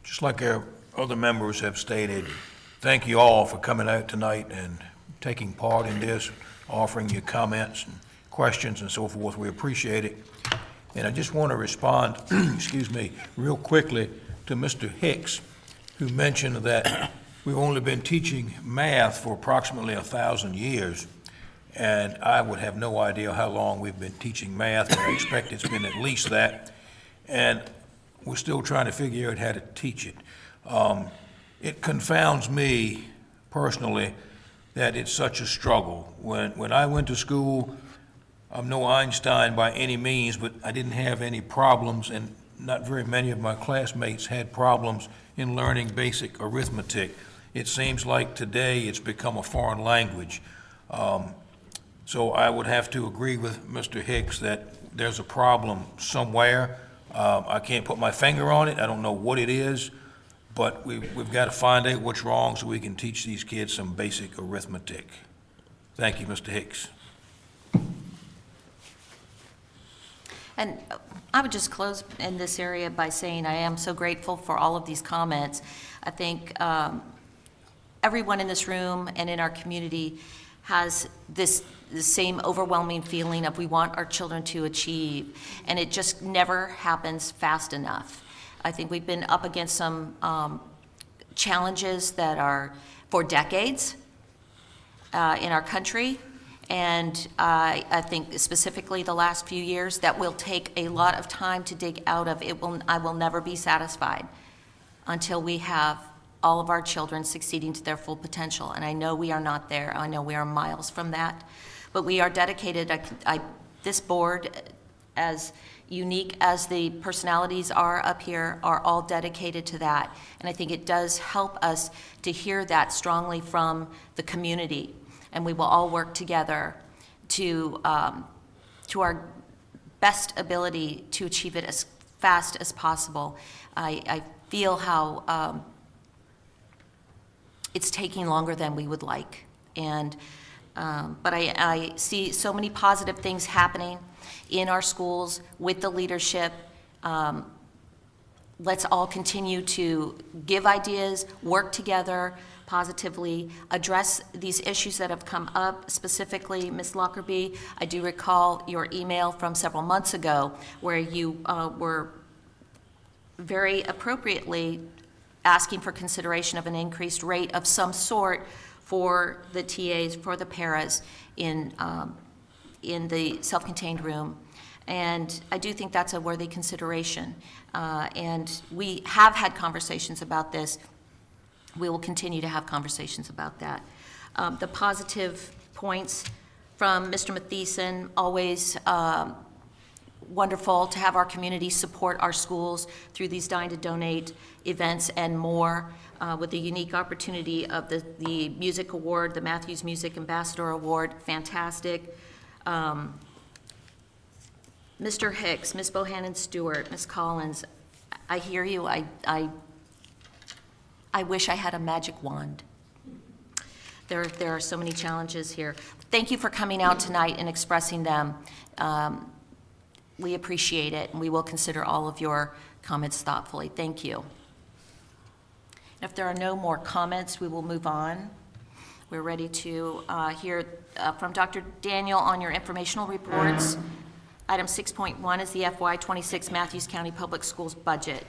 just like our other members have stated, thank you all for coming out tonight and taking part in this, offering your comments and questions and so forth. We appreciate it. And I just want to respond, excuse me, real quickly to Mr. Hicks, who mentioned that we've only been teaching math for approximately 1,000 years. And I would have no idea how long we've been teaching math, but I expect it's been at least that. And we're still trying to figure out how to teach it. It confounds me personally that it's such a struggle. When I went to school, I'm no Einstein by any means, but I didn't have any problems, and not very many of my classmates had problems in learning basic arithmetic. It seems like today it's become a foreign language. So I would have to agree with Mr. Hicks that there's a problem somewhere. I can't put my finger on it. I don't know what it is, but we've got to find out what's wrong so we can teach these kids some basic arithmetic. Thank you, Mr. Hicks. And I would just close in this area by saying I am so grateful for all of these comments. I think everyone in this room and in our community has the same overwhelming feeling of we want our children to achieve, and it just never happens fast enough. I think we've been up against some challenges that are for decades in our country, and I think specifically the last few years that will take a lot of time to dig out of. I will never be satisfied until we have all of our children succeeding to their full potential. And I know we are not there. I know we are miles from that. But we are dedicated. This board, as unique as the personalities are up here, are all dedicated to that. And I think it does help us to hear that strongly from the community. And we will all work together to our best ability to achieve it as fast as possible. I feel how it's taking longer than we would like. And, but I see so many positive things happening in our schools with the leadership. Let's all continue to give ideas, work together positively, address these issues that have come up. Specifically, Ms. Lockerbie, I do recall your email from several months ago where you were very appropriately asking for consideration of an increased rate of some sort for the TAs, for the paras in the self-contained room. And I do think that's a worthy consideration. And we have had conversations about this. We will continue to have conversations about that. The positive points from Mr. Mathieson, always wonderful to have our community support our schools through these Dine to Donate events and more, with the unique opportunity of the Music Award, the Matthews Music Ambassador Award, fantastic. Mr. Hicks, Ms. Bohannon-Stewart, Ms. Collins, I hear you. I wish I had a magic wand. There are so many challenges here. Thank you for coming out tonight and expressing them. We appreciate it, and we will consider all of your comments thoughtfully. Thank you. If there are no more comments, we will move on. We're ready to hear from Dr. Daniel on your informational reports. Item 6.1 is the FY26 Matthews County Public Schools budget.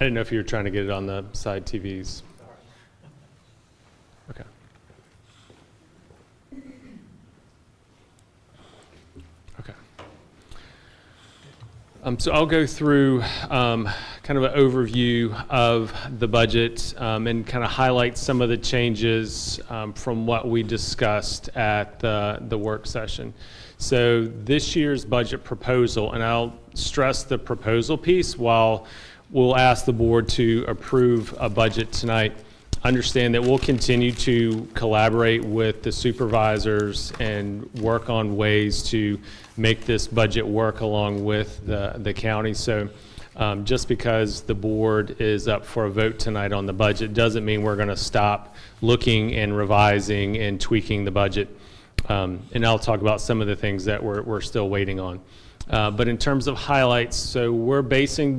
I didn't know if you were trying to get it on the side TVs. Okay. Okay. So I'll go through kind of an overview of the budget and kind of highlight some of the changes from what we discussed at the work session. So this year's budget proposal, and I'll stress the proposal piece while we'll ask the board to approve a budget tonight. Understand that we'll continue to collaborate with the supervisors and work on ways to make this budget work along with the county. So just because the board is up for a vote tonight on the budget doesn't mean we're going to stop looking and revising and tweaking the budget. And I'll talk about some of the things that we're still waiting on. But in terms of highlights, so we're basing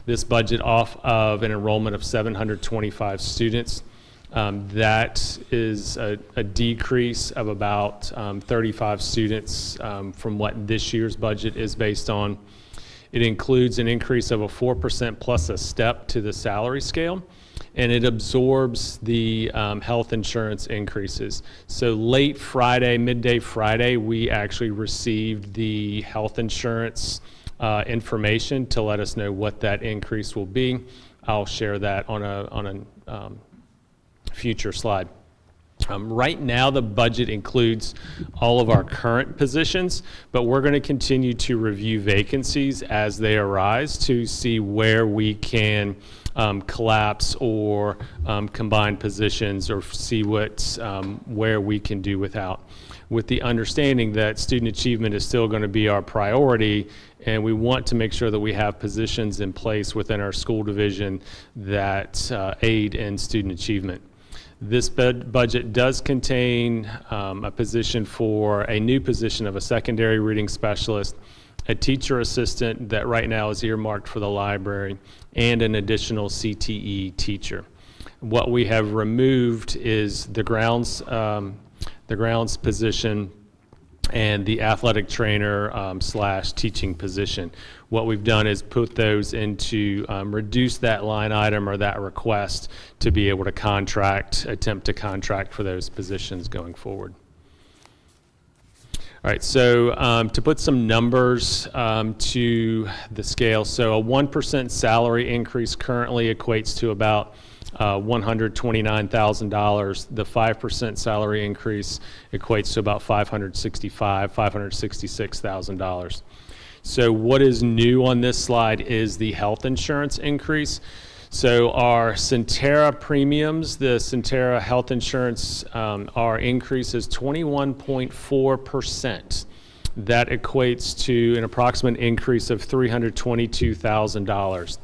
this budget off of an enrollment of 725 students. That is a decrease of about 35 students from what this year's budget is based on. It includes an increase of a 4% plus a step to the salary scale, and it absorbs the health insurance increases. So late Friday, midday Friday, we actually received the health insurance information to let us know what that increase will be. I'll share that on a future slide. Right now, the budget includes all of our current positions, but we're going to continue to review vacancies as they arise to see where we can collapse or combine positions, or see where we can do without, with the understanding that student achievement is still going to be our priority, and we want to make sure that we have positions in place within our school division that aid in student achievement. This budget does contain a new position of a secondary reading specialist, a teacher assistant that right now is earmarked for the library, and an additional CTE teacher. What we have removed is the grounds position and the athletic trainer / teaching position. What we've done is put those into, reduce that line item or that request to be able to attempt to contract for those positions going forward. All right, so to put some numbers to the scale, so a 1% salary increase currently equates to about $129,000. The 5% salary increase equates to about $566,000. So what is new on this slide is the health insurance increase. So our Centera premiums, the Centera health insurance, our increase is 21.4%. That equates to an approximate increase of $322,000.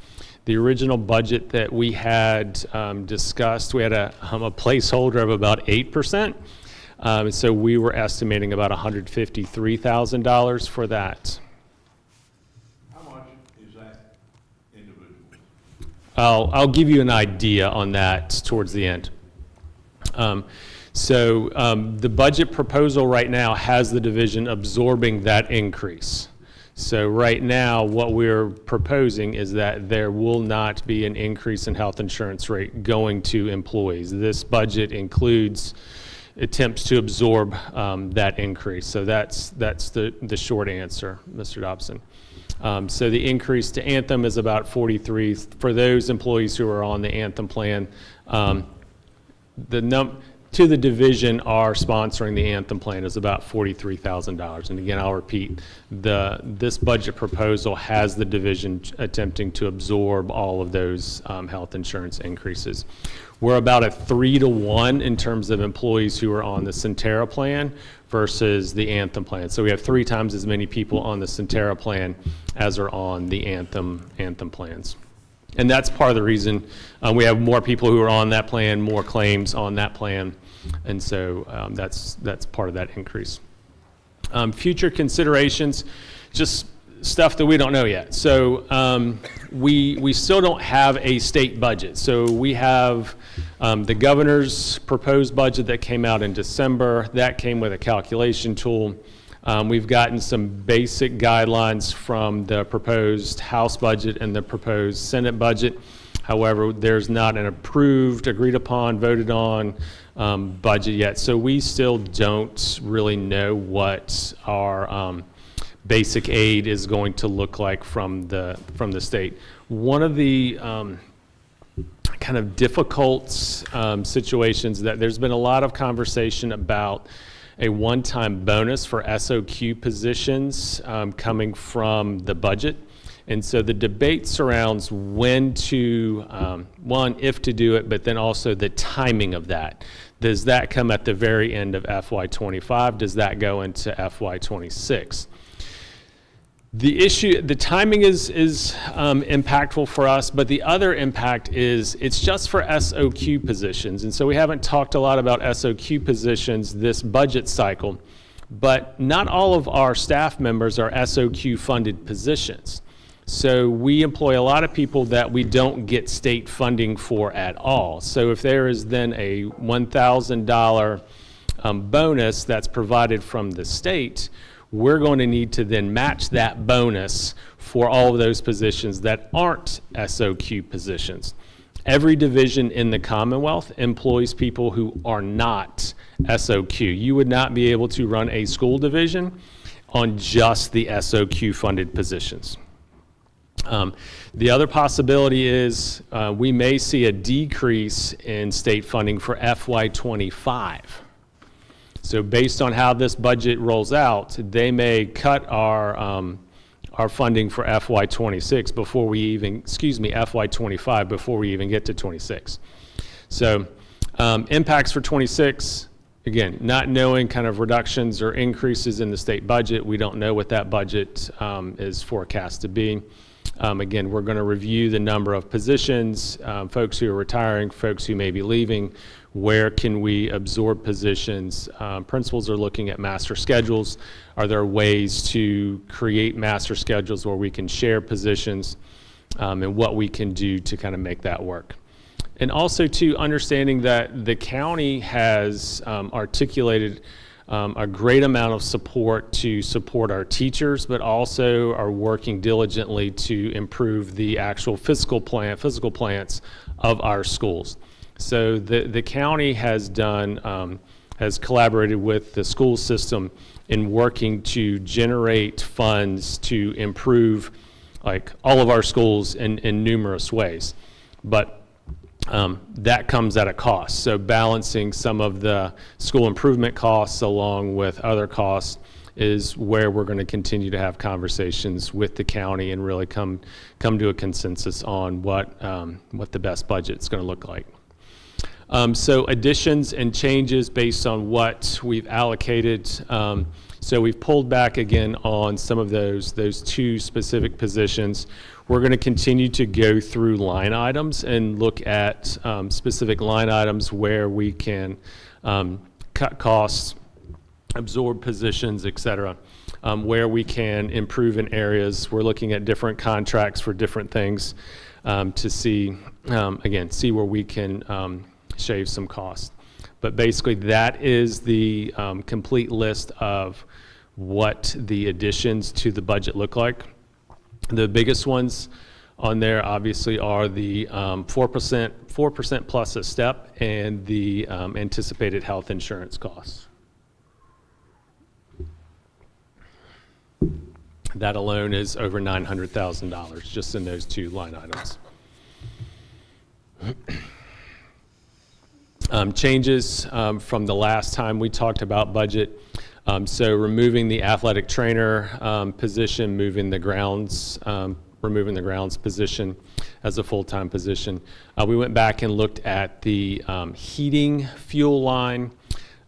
The original budget that we had discussed, we had a placeholder of about 8%. So we were estimating about $153,000 for that. How much is that individual? I'll give you an idea on that towards the end. The budget proposal right now has the division absorbing that increase. So right now, what we're proposing is that there will not be an increase in health insurance rate going to employees. This budget includes attempts to absorb that increase. So that's the short answer, Mr. Dobson. So the increase to Anthem is about 43 for those employees who are on the Anthem plan. To the division are sponsoring the Anthem plan is about $43,000. And again, I'll repeat, this budget proposal has the division attempting to absorb all of those health insurance increases. We're about a 3-to-1 in terms of employees who are on the Centera plan versus the Anthem plan. So we have 3 times as many people on the Centera plan as are on the Anthem plans. And that's part of the reason we have more people who are on that plan, more claims on that plan, and so that's part of that increase. Future considerations, just stuff that we don't know yet. So we still don't have a state budget. So we have the governor's proposed budget that came out in December. That came with a calculation tool. We've gotten some basic guidelines from the proposed House budget and the proposed Senate budget. However, there's not an approved, agreed upon, voted on budget yet. So we still don't really know what our basic aid is going to look like from the state. One of the kind of difficult situations that there's been a lot of conversation about a one-time bonus for SOQ positions coming from the budget. And so the debate surrounds when to, if to do it, but then also the timing of that. Does that come at the very end of FY25? Does that go into FY26? The timing is impactful for us, but the other impact is it's just for SOQ positions. And so we haven't talked a lot about SOQ positions this budget cycle, but not all of our staff members are SOQ funded positions. So we employ a lot of people that we don't get state funding for at all. So if there is then a $1,000 bonus that's provided from the state, we're going to need to then match that bonus for all of those positions that aren't SOQ positions. Every division in the Commonwealth employs people who are not SOQ. You would not be able to run a school division on just the SOQ funded positions. The other possibility is we may see a decrease in state funding for FY25. So based on how this budget rolls out, they may cut our funding for FY26 before we even, FY25 before we even get to 26. So impacts for 26, again, not knowing kind of reductions or increases in the state budget. We don't know what that budget is forecast to be. Again, we're going to review the number of positions, folks who are retiring, folks who may be leaving. Where can we absorb positions? Principals are looking at master schedules. Are there ways to create master schedules where we can share positions, and what we can do to kind of make that work? And also, too, understanding that the county has articulated a great amount of support to support our teachers, but also are working diligently to improve the actual physical plants of our schools. So the county has has collaborated with the school system in working to generate funds to improve like all of our schools in numerous ways. But that comes at a cost. So balancing some of the school improvement costs along with other costs is where we're going to continue to have conversations with the county and really come to a consensus on what the best budget is going to look like. So additions and changes based on what we've allocated. So we've pulled back again on some of those two specific positions. We're going to continue to go through line items and look at specific line items where we can cut costs, absorb positions, et cetera, where we can improve in areas. We're looking at different contracts for different things to see, again, see where we can shave some costs. But basically, that is the complete list of what the additions to the budget look like. The biggest ones on there obviously are the 4% plus a step and the anticipated health insurance costs. That alone is over $900,000 just in those two line items. Changes from the last time we talked about budget. So removing the athletic trainer position, removing the grounds position as a full-time position. We went back and looked at the heating fuel line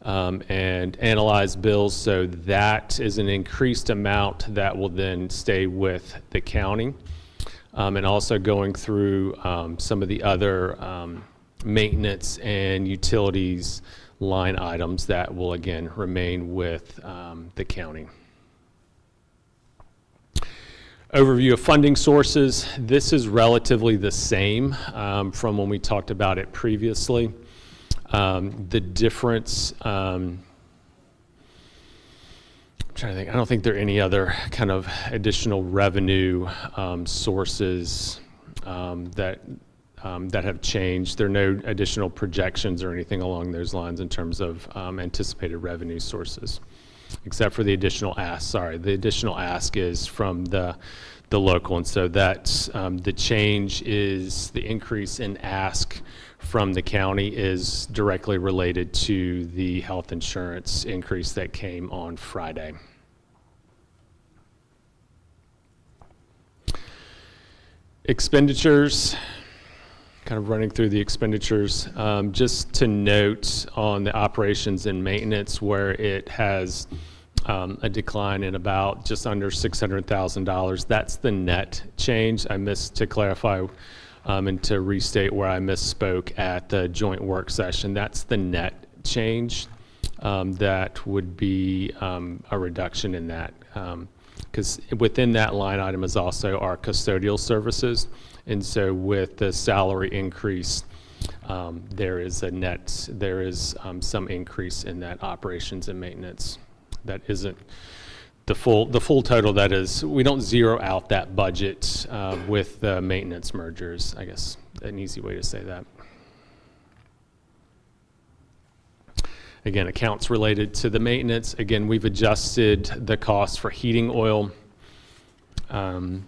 and analyzed bills. So that is an increased amount that will then stay with the county. And also going through some of the other maintenance and utilities line items that will again remain with the county. Overview of funding sources. This is relatively the same from when we talked about it previously. The difference, I'm trying to think, I don't think there are any other kind of additional revenue sources that have changed. There are no additional projections or anything along those lines in terms of anticipated revenue sources, except for the additional ask. Sorry, the additional ask is from the local, and so that's the change is the increase in ask from the county is directly related to the health insurance increase that came on Friday. Expenditures. Kind of running through the expenditures, just to note on the operations and maintenance where it has a decline in about just under $600,000. That's the net change. I missed to clarify and to restate where I misspoke at the joint work session. That's the net change. That would be a reduction in that because within that line item is also our custodial services. And so with the salary increase, there is some increase in that operations and maintenance. That isn't the full total. That is, we don't zero out that budget with the maintenance mergers, I guess, an easy way to say that. Again, accounts related to the maintenance. Again, we've adjusted the cost for heating oil. And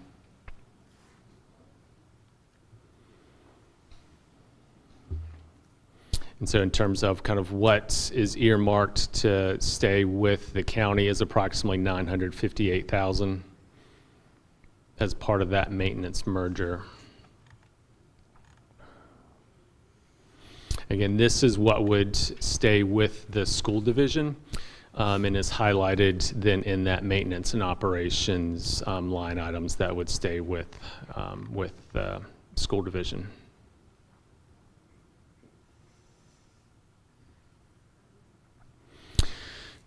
so in terms of kind of what is earmarked to stay with the county is approximately $958,000 as part of that maintenance merger. Again, this is what would stay with the school division and is highlighted then in that maintenance and operations line items that would stay with the school division.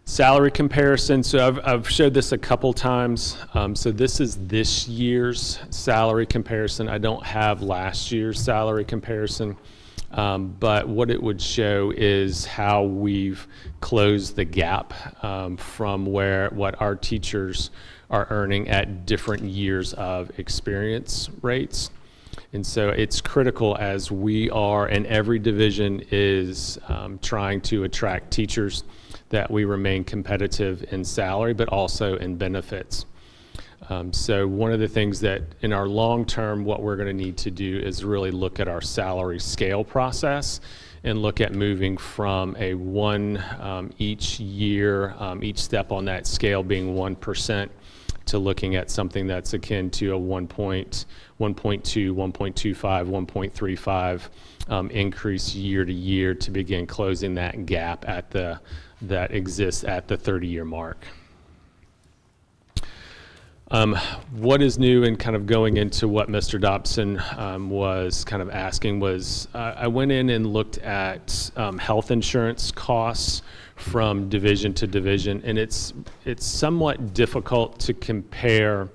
Salary comparison, so I've showed this a couple times. So this is this year's salary comparison. I don't have last year's salary comparison. But what it would show is how we've closed the gap from what our teachers are earning at different years of experience rates. And so it's critical as we are, and every division is trying to attract teachers, that we remain competitive in salary, but also in benefits. So one of the things that in our long term, what we're going to need to do is really look at our salary scale process and look at moving from a each year, each step on that scale being 1%, to looking at something that's akin to a 1.2, 1.25, 1.35 increase year to year to begin closing that gap that exists at the 30-year mark. What is new and kind of going into what Mr. Dobson was kind of asking was, I went in and looked at health insurance costs from division to division, and it's somewhat difficult to compare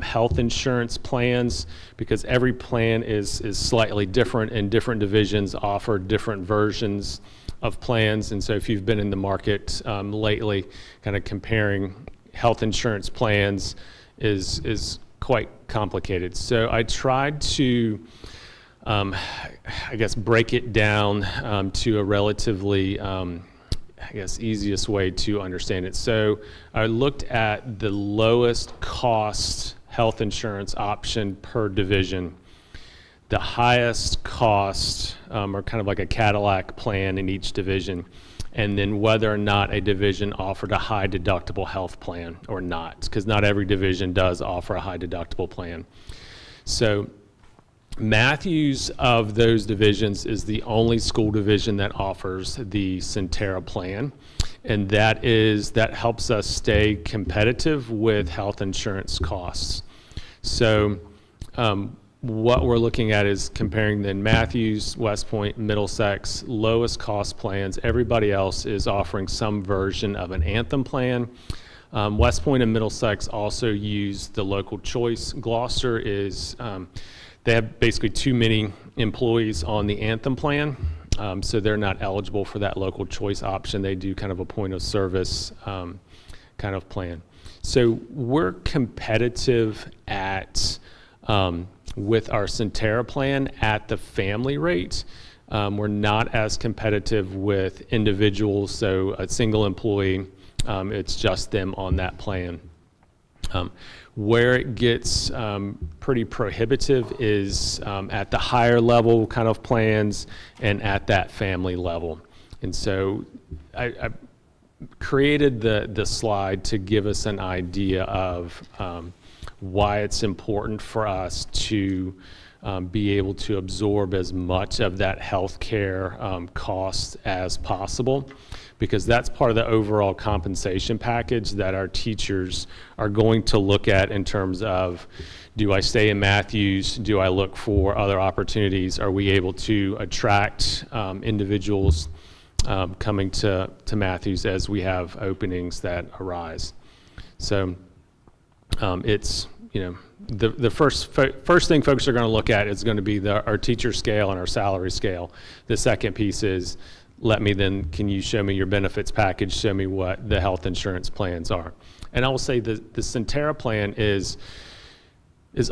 health insurance plans because every plan is slightly different, and different divisions offer different versions of plans. And so if you've been in the market lately, kind of comparing health insurance plans is quite complicated. So I tried to, I guess, break it down to a relatively, easiest way to understand it. So I looked at the lowest cost health insurance option per division, the highest cost, or kind of like a Cadillac plan in each division, and then whether or not a division offered a high deductible health plan or not, because not every division does offer a high deductible plan. So Matthews of those divisions is the only school division that offers the Centera plan, and that helps us stay competitive with health insurance costs. So what we're looking at is comparing then Matthews, West Point, Middlesex, lowest cost plans. Everybody else is offering some version of an Anthem plan. West Point and Middlesex also use the local choice. Gloucester is, they have basically too many employees on the Anthem plan, so they're not eligible for that local choice option. They do kind of a point of service kind of plan. So we're competitive at with our Centera plan at the family rate. We're not as competitive with individuals, so a single employee, it's just them on that plan. Where it gets pretty prohibitive is at the higher level kind of plans and at that family level. And so I created the slide to give us an idea of why it's important for us to be able to absorb as much of that healthcare cost as possible, because that's part of the overall compensation package that our teachers are going to look at in terms of, do I stay in Matthews? Do I look for other opportunities? Are we able to attract individuals coming to Matthews as we have openings that arise? So it's, the first thing folks are going to look at is going to be our teacher scale and our salary scale. The second piece is, can you show me your benefits package, show me what the health insurance plans are. And I will say the Centera plan is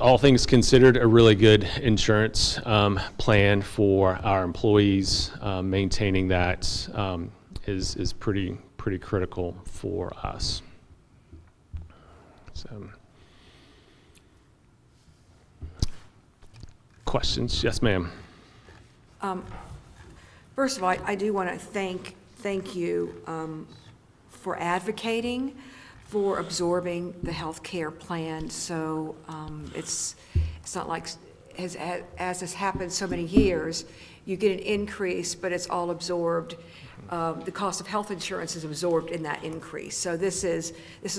all things considered a really good insurance plan for our employees. Maintaining that is pretty critical for us. So, questions? Yes, ma'am. First of all, I do want to thank you for advocating for absorbing the health care plan. So it's not like, as has happened so many years, you get an increase, but it's all absorbed. The cost of health insurance is absorbed in that increase. So this is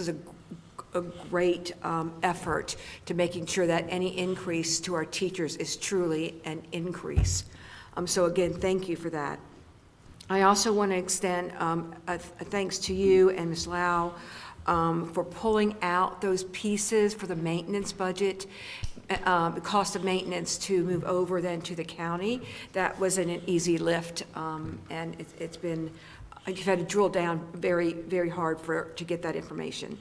a great effort to making sure that any increase to our teachers is truly an increase. So again, thank you for that. I also want to extend a thanks to you and Ms. Lau for pulling out those pieces for the maintenance budget, the cost of maintenance to move over then to the county. That wasn't an easy lift, and it's been, you've had to drill down very, very hard to get that information.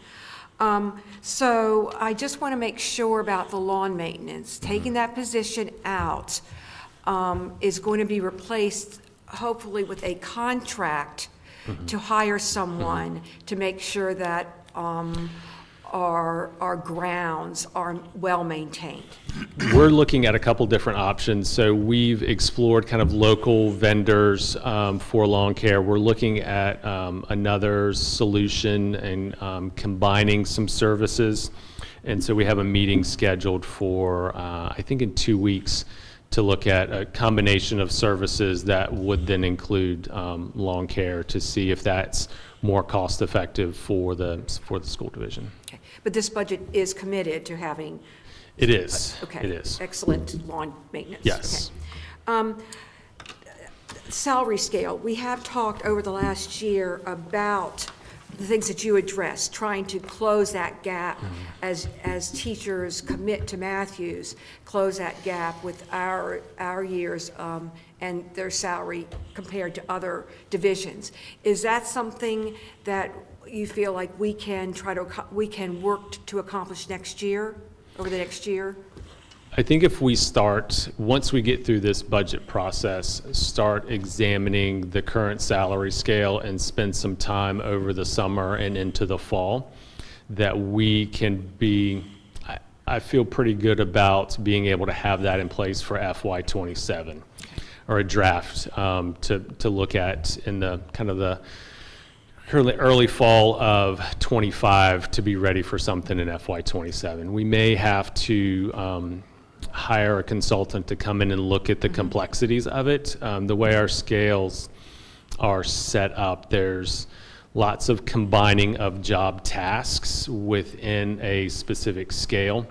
So I just want to make sure about the lawn maintenance. Taking that position out is going to be replaced hopefully with a contract to hire someone to make sure that our grounds are well maintained. We're looking at a couple different options. So we've explored kind of local vendors for lawn care. We're looking at another solution and combining some services. And so we have a meeting scheduled for, I think in 2 weeks, to look at a combination of services that would then include lawn care to see if that's more cost effective for the school division. Okay. But this budget is committed to having. It is. Okay. It is. Excellent lawn maintenance. Yes. Okay. Salary scale. We have talked over the last year about the things that you addressed, trying to close that gap as teachers commit to Matthews, close that gap with our years and their salary compared to other divisions. Is that something that you feel like we can work to accomplish next year, over the next year? I think if we once we get through this budget process, start examining the current salary scale and spend some time over the summer and into the fall, that we can I feel pretty good about being able to have that in place for FY27, or a draft to look at in the kind of the early fall of 25 to be ready for something in FY27. We may have to hire a consultant to come in and look at the complexities of it. The way our scales are set up, there's lots of combining of job tasks within a specific scale.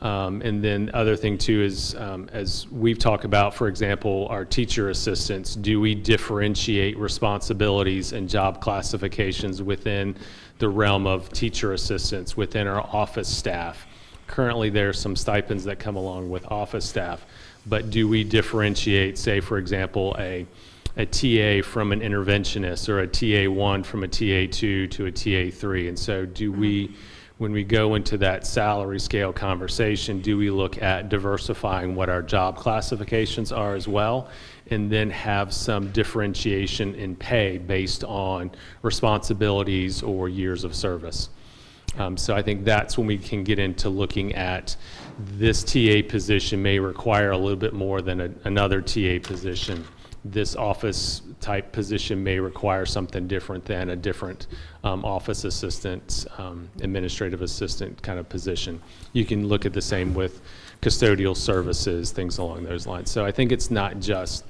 And then other thing too is, as we've talked about, for example, our teacher assistants, do we differentiate responsibilities and job classifications within the realm of teacher assistants within our office staff? Currently, there are some stipends that come along with office staff, but do we differentiate, say, for example, a TA from an interventionist, or a TA1 from a TA2 to a TA3? And so do we, when we go into that salary scale conversation, do we look at diversifying what our job classifications are as well, and then have some differentiation in pay based on responsibilities or years of service? So I think that's when we can get into looking at this TA position may require a little bit more than another TA position. This office type position may require something different than a different office assistant, administrative assistant kind of position. You can look at the same with custodial services, things along those lines. So I think it's not just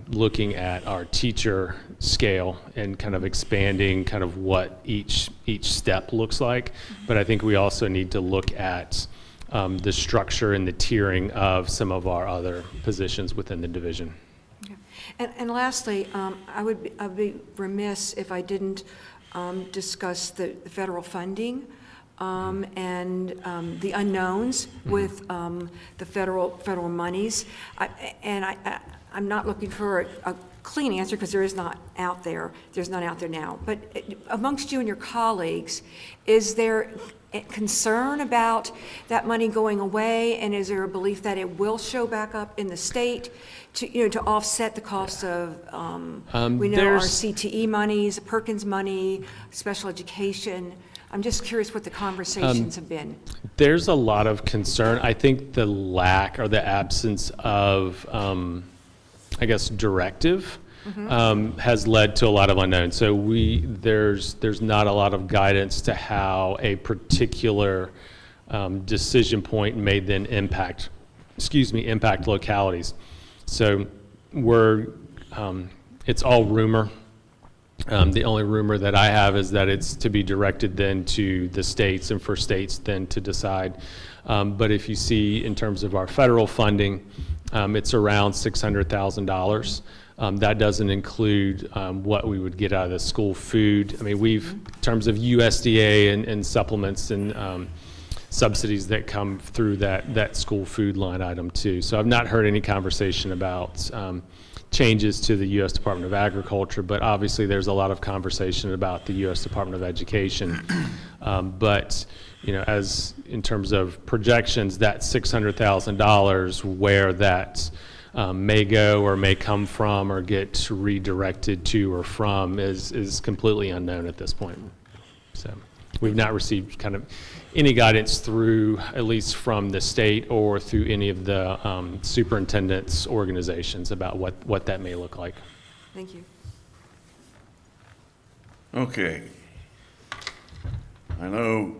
looking at our teacher scale and kind of expanding kind of what each step looks like, but I think we also need to look at the structure and the tiering of some of our other positions within the division. Okay. And lastly, I'd be remiss if I didn't discuss the federal funding. and the unknowns with the federal monies. I'm not looking for a clean answer because there is not out there. There's none out there now. But amongst you and your colleagues, is there a concern about that money going away, and is there a belief that it will show back up in the state to offset the cost of we know our CTE monies, Perkins money, special education? I'm just curious what the conversations have been. There's a lot of concern. I think the lack or the absence of, I guess, directive has led to a lot of unknowns. So there's not a lot of guidance to how a particular decision point may then impact localities. So it's all rumor. The only rumor that I have is that it's to be directed then to the states and for states then to decide. But if you see in terms of our federal funding, it's around $600,000. That doesn't include what we would get out of the school food. I mean, in terms of USDA and supplements and subsidies that come through that school food line item too. So I've not heard any conversation about changes to the U.S. Department of Agriculture, but obviously there's a lot of conversation about the U.S. Department of Education. But as in terms of projections, that $600,000, where that may go or may come from or get redirected to or from is completely unknown at this point. So we've not received kind of any guidance through, at least from the state or through any of the superintendents' organizations about what that may look like. Thank you. Okay. I know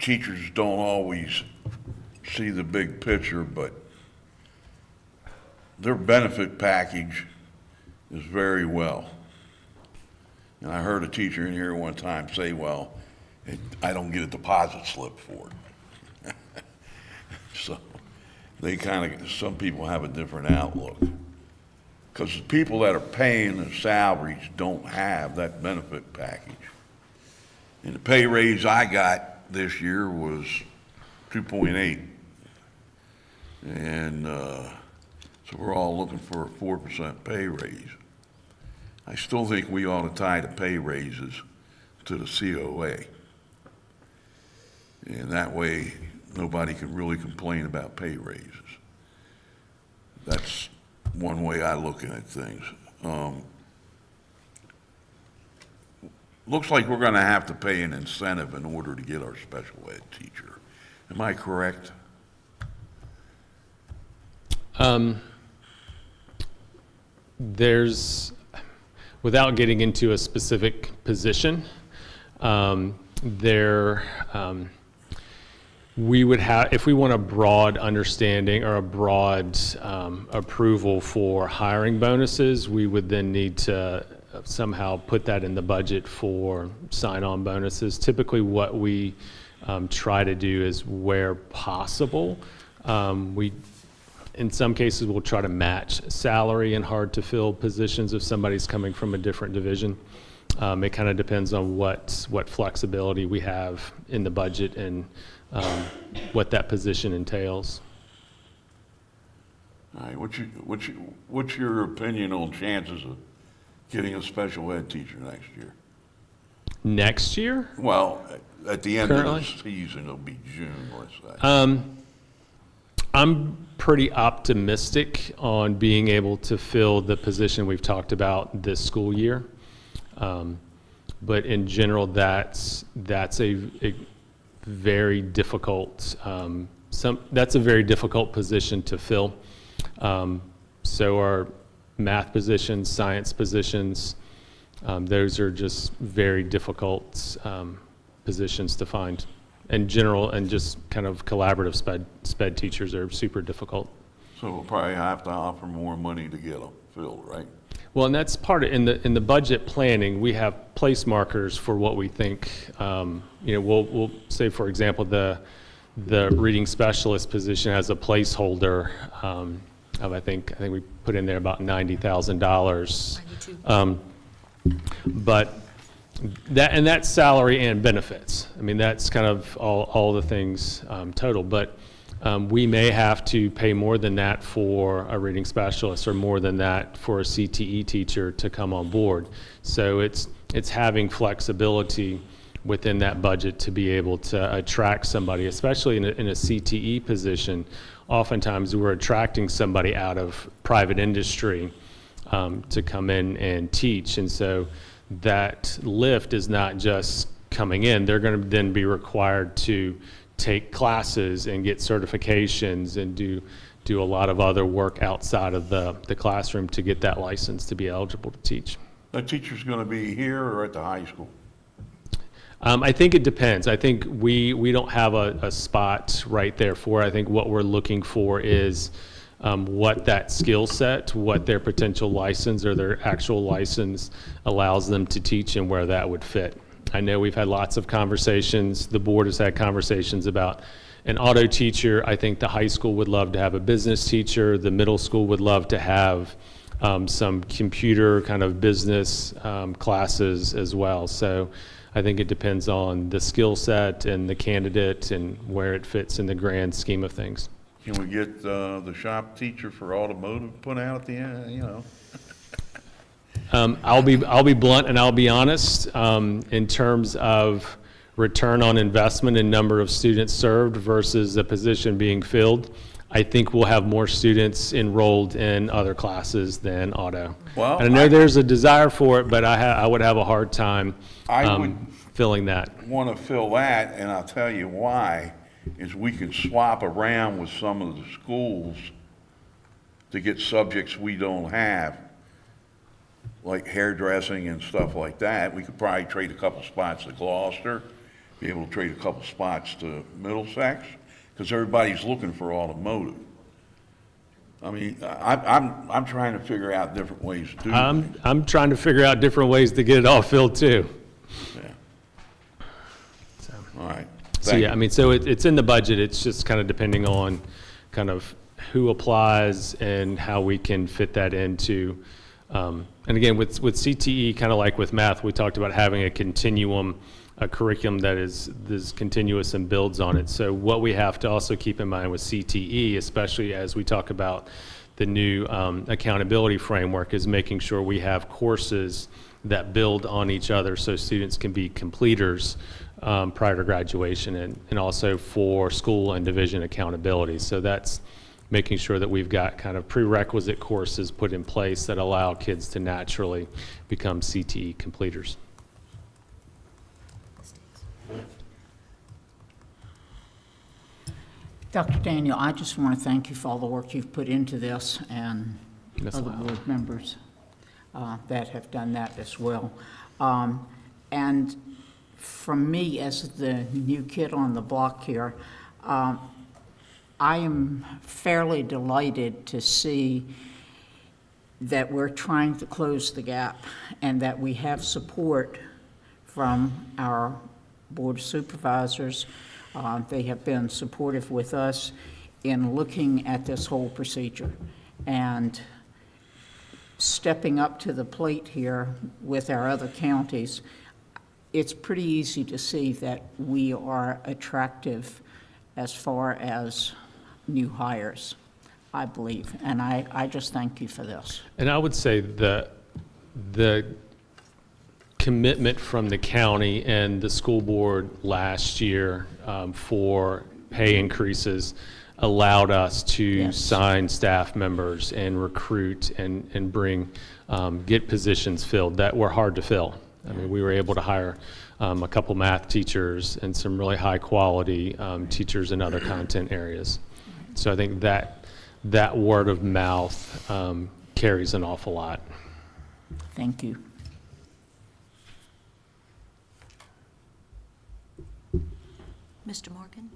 teachers don't always see the big picture, but their benefit package is very well. And I heard a teacher in here one time say, well, I don't get a deposit slip for it. So some people have a different outlook. Because the people that are paying the salaries don't have that benefit package. And the pay raise I got this year was 2.8. And so we're all looking for a 4% pay raise. I still think we ought to tie the pay raises to the COA. And that way, nobody can really complain about pay raises. That's one way I look at things. Looks like we're going to have to pay an incentive in order to get our special ed teacher. Am I correct? Without getting into a specific position, we would have, if we want a broad understanding or a broad approval for hiring bonuses, we would then need to somehow put that in the budget for sign-on bonuses. Typically what we try to do is, where possible, in some cases we'll try to match salary in hard-to-fill positions if somebody's coming from a different division. It kind of depends on what flexibility we have in the budget and what that position entails. All right, what's your opinion on chances of getting a special ed teacher next year? Next year? Well, at the end Currently? of the season, it'll be June, let's say. I'm pretty optimistic on being able to fill the position we've talked about this school year. But in general, that's a very difficult, that's a very difficult position to fill. So our math positions, science positions, those are just very difficult positions to find. In general, and just kind of collaborative sped teachers are super difficult. So we'll probably have to offer more money to get them filled, right? Well, and that's part of, in the budget planning, we have place markers for what we think, we'll say, for example, the reading specialist position has a placeholder of, I think we put in there about $90,000. But And that's salary and benefits. I mean, that's kind of all the things total. But we may have to pay more than that for a reading specialist or more than that for a CTE teacher to come on board. So it's having flexibility within that budget to be able to attract somebody, especially in a CTE position. Oftentimes, we're attracting somebody out of private industry to come in and teach. And so that lift is not just coming in. They're going to then be required to take classes and get certifications and do a lot of other work outside of the classroom to get that license to be eligible to teach. That teacher's going to be here or at the high school? I think it depends. I think we don't have a spot right there for it. I think what we're looking for is what that skill set, what their potential license or their actual license allows them to teach and where that would fit. I know we've had lots of conversations. The board has had conversations about an auto teacher. I think the high school would love to have a business teacher. The middle school would love to have some computer kind of business classes as well. So I think it depends on the skill set and the candidate and where it fits in the grand scheme of things. Can we get the shop teacher for automotive put out at the end, you know? I'll be blunt and I'll be honest, in terms of return on investment and number of students served versus the position being filled, I think we'll have more students enrolled in other classes than auto. Well, and I know there's a desire for it, but I would have a hard time filling that. Want to fill that, and I'll tell you why, is we can swap around with some of the schools to get subjects we don't have, like hairdressing and stuff like that. We could probably trade a couple spots to Gloucester, be able to trade a couple spots to Middlesex, because everybody's looking for automotive. I mean, I'm trying to figure out different ways to do things. I'm trying to figure out different ways to get it all filled too. Yeah. All right. So yeah, I mean, so it's in the budget. It's just kind of depending on kind of who applies and how we can fit that into. And again, with CTE, kind of like with math, we talked about having a continuum, a curriculum that is continuous and builds on it. So what we have to also keep in mind with CTE, especially as we talk about the new accountability framework, is making sure we have courses that build on each other so students can be completers prior to graduation, and also for school and division accountability. So that's making sure that we've got kind of prerequisite courses put in place that allow kids to naturally become CTE completers. Dr. Daniel, I just want to thank you for all the work you've put into this, and That's other allowed. board members that have done that as well. And from me, as the new kid on the block here, I am fairly delighted to see that we're trying to close the gap and that we have support from our board of supervisors. They have been supportive with us in looking at this whole procedure and stepping up to the plate here with our other counties. It's pretty easy to see that we are attractive as far as new hires, I believe, and I just thank you for this. And I would say the commitment from the county and the school board last year for pay increases allowed us to sign staff members and recruit and bring, get positions filled that were hard to fill. I mean, we were able to hire a couple math teachers and some really high quality teachers in other content areas. So I think that word of mouth carries an awful lot. Thank you. Mr. Morgan,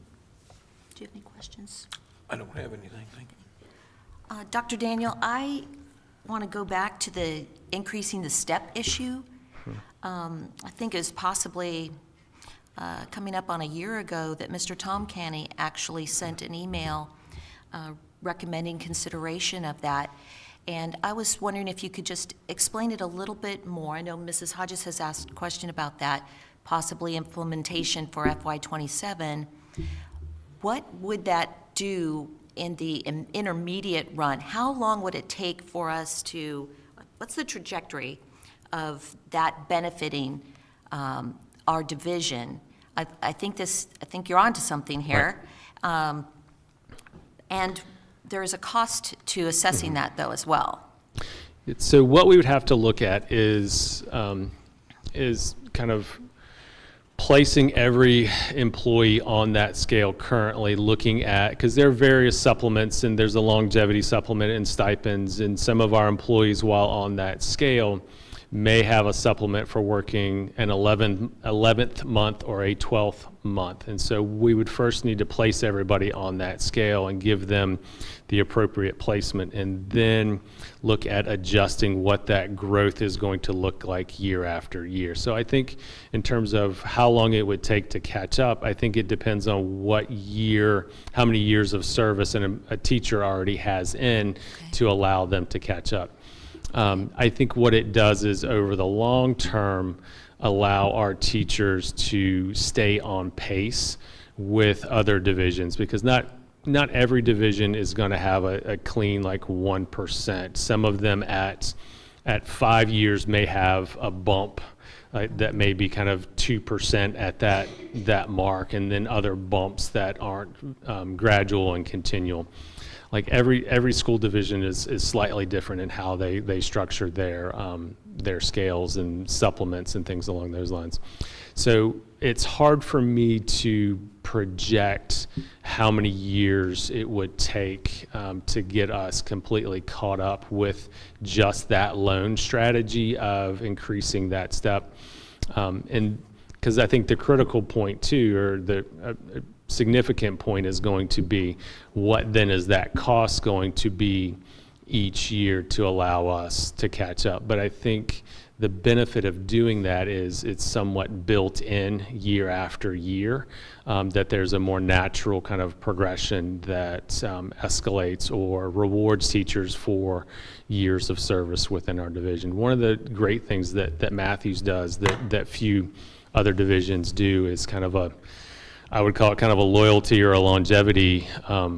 do you have any questions? I don't have anything, thank you. Dr. Daniel, I want to go back to the increasing the step issue. I think it was possibly coming up on a year ago that Mr. Tom Canny actually sent an email recommending consideration of that. And I was wondering if you could just explain it a little bit more. I know Mrs. Hodges has asked a question about that, possibly implementation for FY '27. What would that do in the intermediate run? How long would it take for us to, what's the trajectory of that benefiting our division? I think you're onto something here. And there is a cost to assessing that, though, as well. So what we would have to look at is kind of placing every employee on that scale currently, looking at, because there are various supplements, and there's a longevity supplement and stipends, and some of our employees, while on that scale, may have a supplement for working an 11th month or a 12th month. And so we would first need to place everybody on that scale and give them the appropriate placement, and then look at adjusting what that growth is going to look like year after year. So I think in terms of how long it would take to catch up, I think it depends on what year, how many years of service a teacher already has in to allow them to catch up. I think what it does is, over the long term, allow our teachers to stay on pace with other divisions, because not every division is going to have a clean, like, 1%. Some of them at 5 years may have a bump that may be kind of 2% at that mark, and then other bumps that aren't gradual and continual. Like every school division is slightly different in how they structure their scales and supplements and things along those lines. So it's hard for me to project how many years it would take to get us completely caught up with just that loan strategy of increasing that step. And because I think the critical point too, or the significant point, is going to be, what then is that cost going to be each year to allow us to catch up? But I think the benefit of doing that is it's somewhat built in year after year, that there's a more natural kind of progression that escalates or rewards teachers for years of service within our division. One of the great things that Matthews does that few other divisions do is kind of I would call it kind of a loyalty or a longevity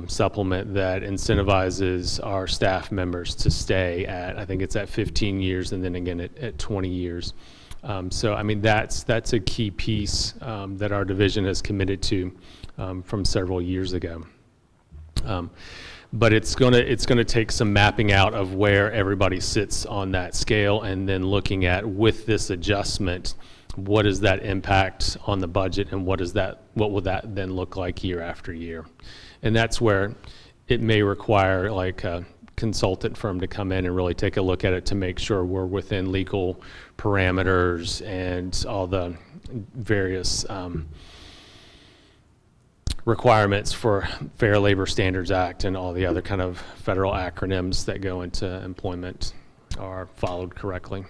supplement that incentivizes our staff members to stay at, I think it's at 15 years, and then again at 20 years. So I mean, that's a key piece that our division has committed to from several years ago. But it's gonna take some mapping out of where everybody sits on that scale, and then looking at, with this adjustment, what is that impact on the budget, and what will that then look like year after year? And that's where it may require like a consultant firm to come in and really take a look at it to make sure we're within legal parameters and all the various requirements for Fair Labor Standards Act and all the other kind of federal acronyms that go into employment are followed correctly.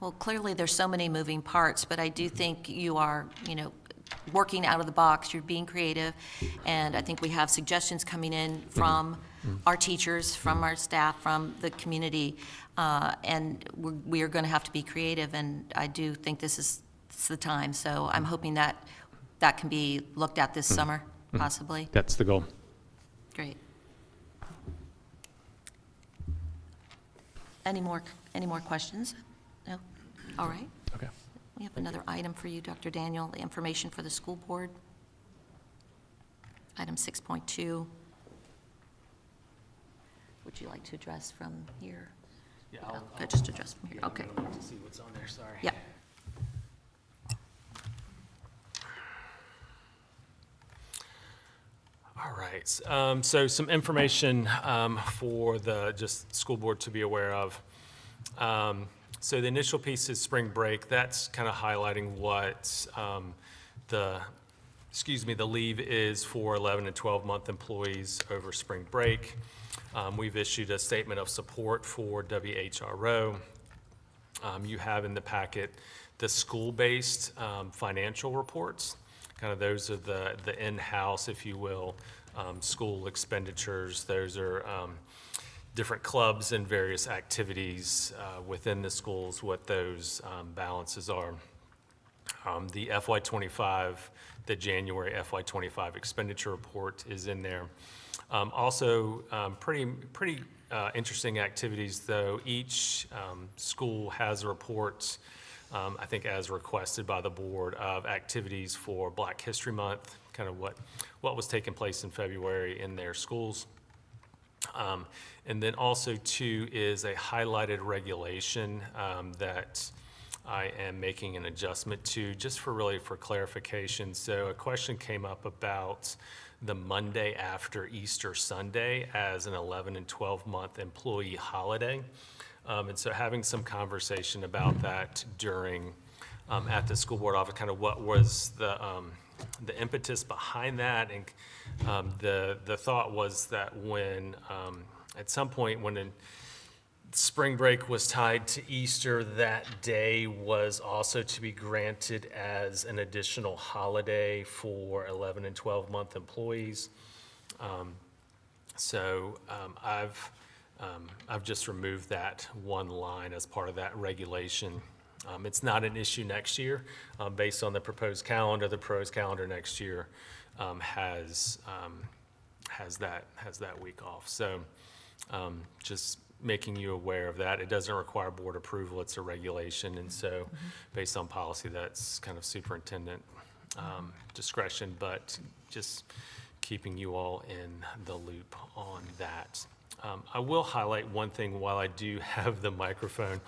Well, clearly, there's so many moving parts, but I do think you are, working out of the box. You're being creative, and I think we have suggestions coming in from our teachers, from our staff, from the community, and we are going to have to be creative, and I do think this is the time. So I'm hoping that can be looked at this summer, possibly. That's the goal. Great. Any more questions? No? All right. Okay. We have another item for you, Dr. Daniel, the information for the school board. Item 6.2. Would you like to address from here? Yeah, I'll just address from here. Okay. see what's on there, sorry. Yeah. All right, so some information for the school board to be aware of. So the initial piece is spring break. That's kind of highlighting what the leave is for 11 and 12-month employees over spring break. We've issued a statement of support for WHRO. You have in the packet the school-based financial reports. Kind of those are the in-house, if you will, school expenditures. Those are different clubs and various activities within the schools, what those balances are. The FY25, the January FY25 expenditure report is in there. Also, pretty interesting activities, though. Each school has a report, I think as requested by the board, of activities for Black History Month, kind of what was taking place in February in their schools. And then also, too, is a highlighted regulation that I am making an adjustment to, just for clarification. So a question came up about the Monday after Easter Sunday as an 11 and 12-month employee holiday. And so having some conversation about that during, at the school board office, kind of what was the impetus behind that. And the thought was that when, at some point when spring break was tied to Easter, that day was also to be granted as an additional holiday for 11 and 12-month employees. So I've just removed that one line as part of that regulation. It's not an issue next year. Based on the proposed calendar, the proposed calendar next year has that week off. So just making you aware of that. It doesn't require board approval, it's a regulation, and so based on policy, that's kind of superintendent discretion, but just keeping you all in the loop on that. I will highlight one thing while I do have the microphone.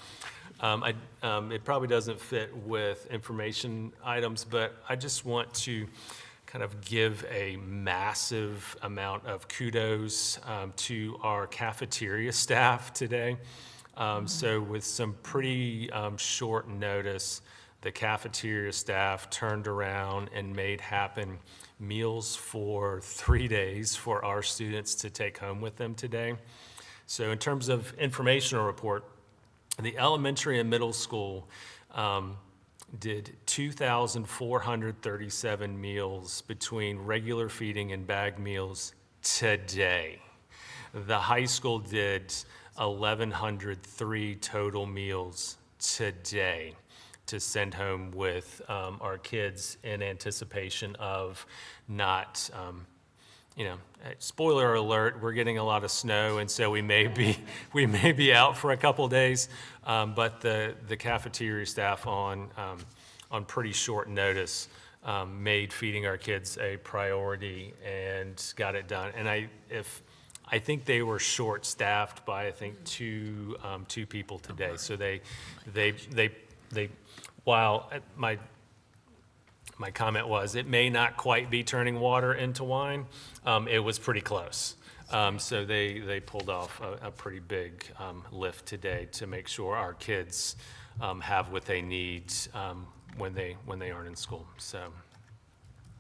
It probably doesn't fit with information items, but I just want to kind of give a massive amount of kudos to our cafeteria staff today. So with some pretty short notice, the cafeteria staff turned around and made happen meals for 3 days for our students to take home with them today. So in terms of informational report, the elementary and middle school did 2,437 meals between regular feeding and bag meals today. The high school did 1,103 total meals today to send home with our kids in anticipation of not, spoiler alert, we're getting a lot of snow, and so we may be out for a couple days. But the cafeteria staff on pretty short notice made feeding our kids a priority and got it done. And I think they were short-staffed by two people today. So they while my comment was it may not quite be turning water into wine, it was pretty close. So they pulled off a pretty big lift today to make sure our kids have what they need when they aren't in school. So,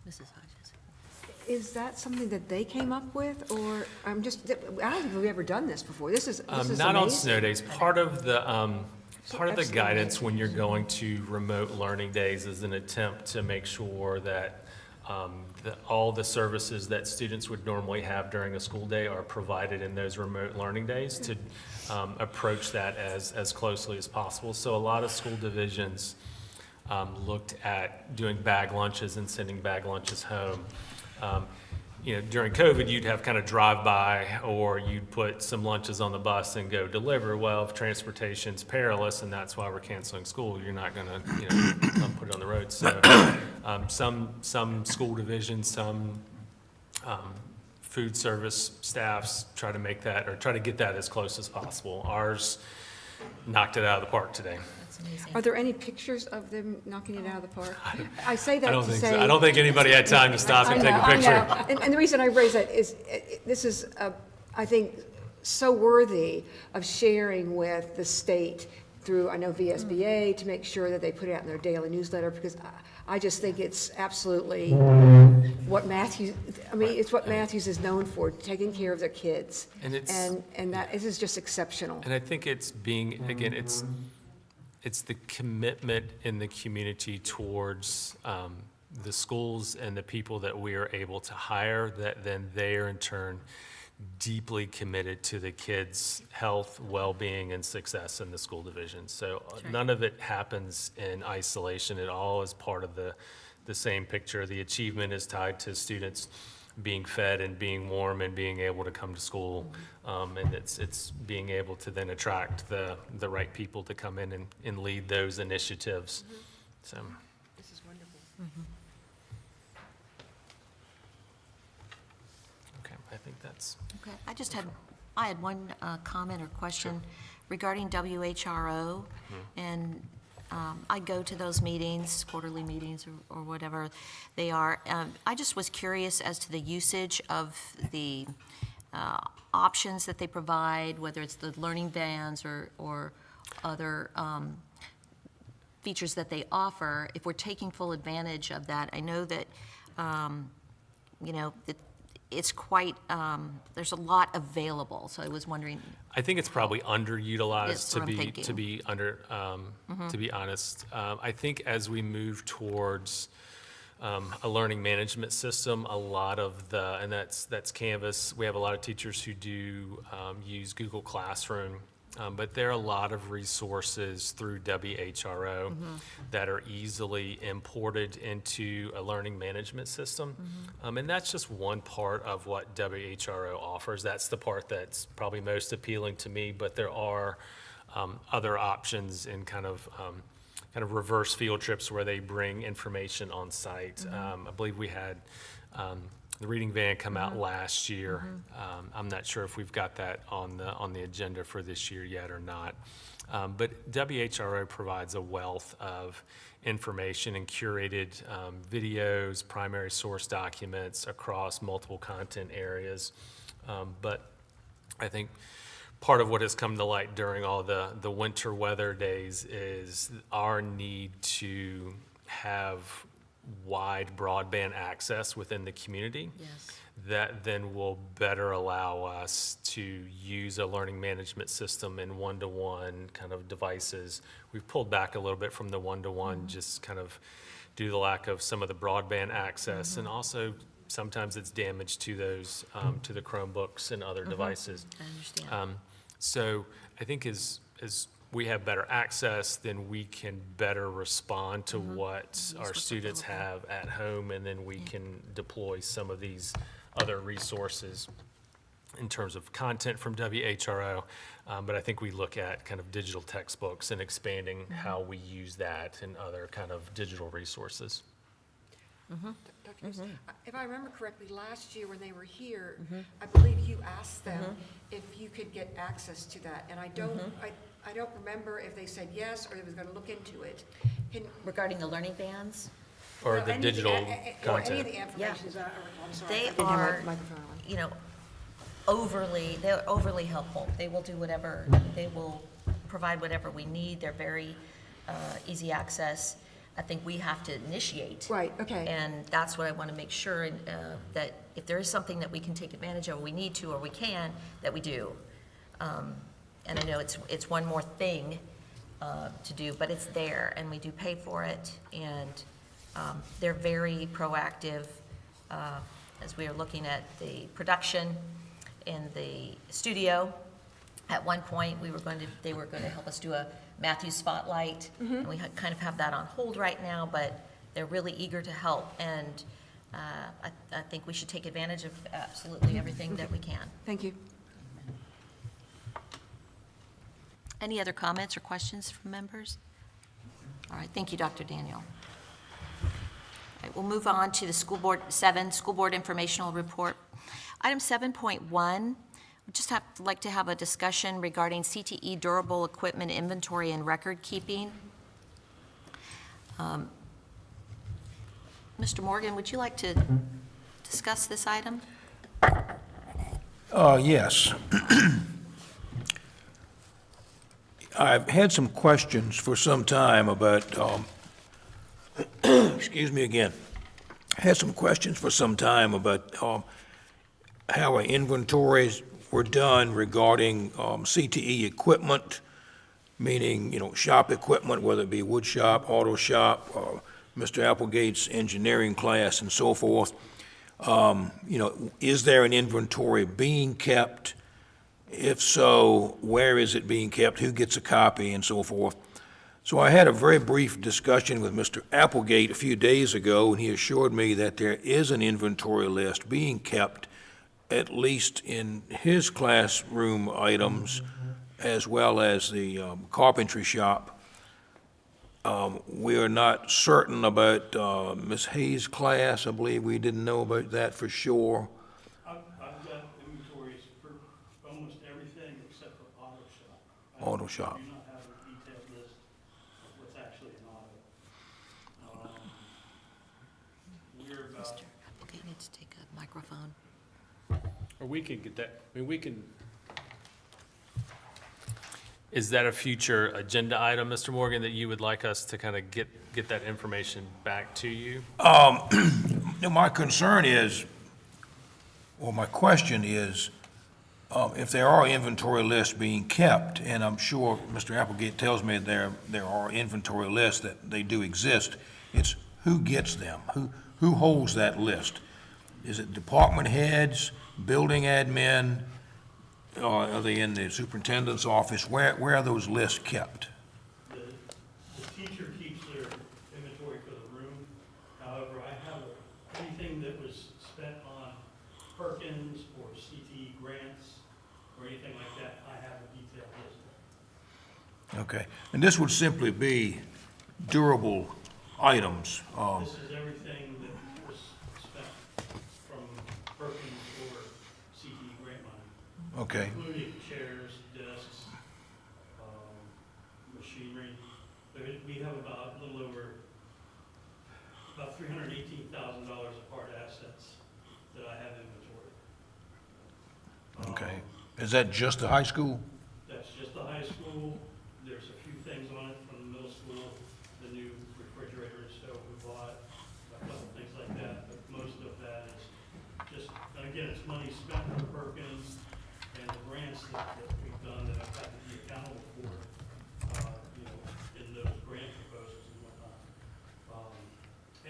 Mrs. Hodges. Is that something that they came up with, or I don't think we've ever done this before. This is not amazing. on snow days. Part of the guidance when you're going to remote learning days is an attempt to make sure that all the services that students would normally have during a school day are provided in those remote learning days, to approach that as closely as possible. So a lot of school divisions looked at doing bag lunches and sending bag lunches home. During COVID, you'd have kind of drive-by, or you'd put some lunches on the bus and go deliver. Well, if transportation's perilous, and that's why we're canceling school, you're not going to, put it on the road. So some school divisions, some food service staffs try to make that, or try to get that as close as possible. Ours knocked it out of the park today. Are there any pictures of them knocking it out of the park? I say that I don't to think say. so. I don't think anybody had time to stop and take a picture. I know. And the reason I raise that is, this is, I think, so worthy of sharing with the state through, I know, VSBA, to make sure that they put it out in their daily newsletter, because I just think it's absolutely what Matthews, it's what Matthews is known for, taking care of their kids. And that, this is just exceptional. And I think it's being, again, it's the commitment in the community towards the schools and the people that we are able to hire, that then they are in turn deeply committed to the kids' health, well-being, and success in the school division. So none of it happens in isolation. It all is part of the same picture. The achievement is tied to students being fed and being warm and being able to come to school. And it's being able to then attract the right people to come in and lead those initiatives. So. This is wonderful. Okay, I think that's. Okay, I had one comment or question regarding WHRO, and I go to those meetings, quarterly meetings or whatever they are. I just was curious as to the usage of the options that they provide, whether it's the learning vans or other features that they offer, if we're taking full advantage of that. I know that, it's quite, there's a lot available, so I was wondering. I think it's probably underutilized, That's what I'm thinking. to be honest. I think as we move towards a learning management system, a lot of and that's Canvas. We have a lot of teachers who do use Google Classroom, but there are a lot of resources through WHRO that are easily imported into a learning management system. And that's just one part of what WHRO offers. That's the part that's probably most appealing to me, but there are other options in kind of reverse field trips where they bring information on site. I believe we had the reading van come out last year. I'm not sure if we've got that on the agenda for this year yet or not. But WHRO provides a wealth of information and curated videos, primary source documents across multiple content areas. But I think part of what has come to light during all the winter weather days is our need to have wide broadband access within the community. Yes. That then will better allow us to use a learning management system in one-to-one kind of devices. We've pulled back a little bit from the one-to-one, just kind of due to the lack of some of the broadband access, and also sometimes it's damage to those, to the Chromebooks and other devices. I understand. So I think as we have better access, then we can better respond to what our students have at home, and then we can deploy some of these other resources in terms of content from WHRO. But I think we look at kind of digital textbooks and expanding how we use that and other kind of digital resources. Dr. Hughes, if I remember correctly, last year when they were here, I believe you asked them if you could get access to that, and I don't remember if they said yes or they was going to look into it. Regarding the learning vans, Or the digital Any of content. the information, I'm sorry. they I didn't have are, my microphone on. they're overly helpful. They will do whatever, they will provide whatever we need. They're very easy access. I think we have to initiate. Right, okay. And that's what I want to make sure, that if there is something that we can take advantage of, or we need to, or we can, that we do. And I know it's one more thing to do, but it's there, and we do pay for it. And they're very proactive as we are looking at the production in the studio. At one point, they were going to help us do a Matthew Spotlight, and we kind of have that on hold right now, but they're really eager to help, and I think we should take advantage of absolutely everything that we can. Thank you. Any other comments or questions from members? All right, thank you, Dr. Daniel. All right, we'll move on to the School Board Informational Report. Item 7.1. We just like to have a discussion regarding CTE durable equipment inventory and record keeping. Mr. Morgan, would you like to discuss this item? Yes. I've had some questions for some time about, excuse me again. Had some questions for some time about how our inventories were done regarding CTE equipment, meaning, shop equipment, whether it be wood shop, auto shop, Mr. Applegate's engineering class, and so forth. Is there an inventory being kept? If so, where is it being kept? Who gets a copy and so forth? So I had a very brief discussion with Mr. Applegate a few days ago, and he assured me that there is an inventory list being kept, at least in his classroom items, as well as the carpentry shop. We are not certain about Ms. Hayes' class. I believe we didn't know about that for sure. I've got inventories for almost everything except for auto shop. Auto shop. I do not have a detailed list of what's actually an auto. We're about, Mr. Applegate needs to take a microphone. Or we could get that, we can. Is that a future agenda item, Mr. Morgan, that you would like us to kind of get that information back to you? My concern is, or my question is, if there are inventory lists being kept, and I'm sure Mr. Applegate tells me there are inventory lists that they do exist, it's who gets them? Who holds that list? Is it department heads, building admin, or are they in the superintendent's office? Where are those lists kept? the teacher keeps their inventory for the room. However, I have anything that was spent on Perkins or CTE grants or anything like that, I have a detailed list of. Okay, and this would simply be durable items. This is everything that was spent from Perkins or CTE grant money, Okay, including chairs, desks, machinery. We have about a little over, about $318,000 of hard assets that I have inventory. okay. Is that just the high school? That's just the high school. There's a few things on it from the middle school, the new refrigerator and stove we bought, a couple things like that, but most of that is just, and again, it's money spent for Perkins and the grants that we've done that I've had to be accountable for, in those grant proposals and whatnot.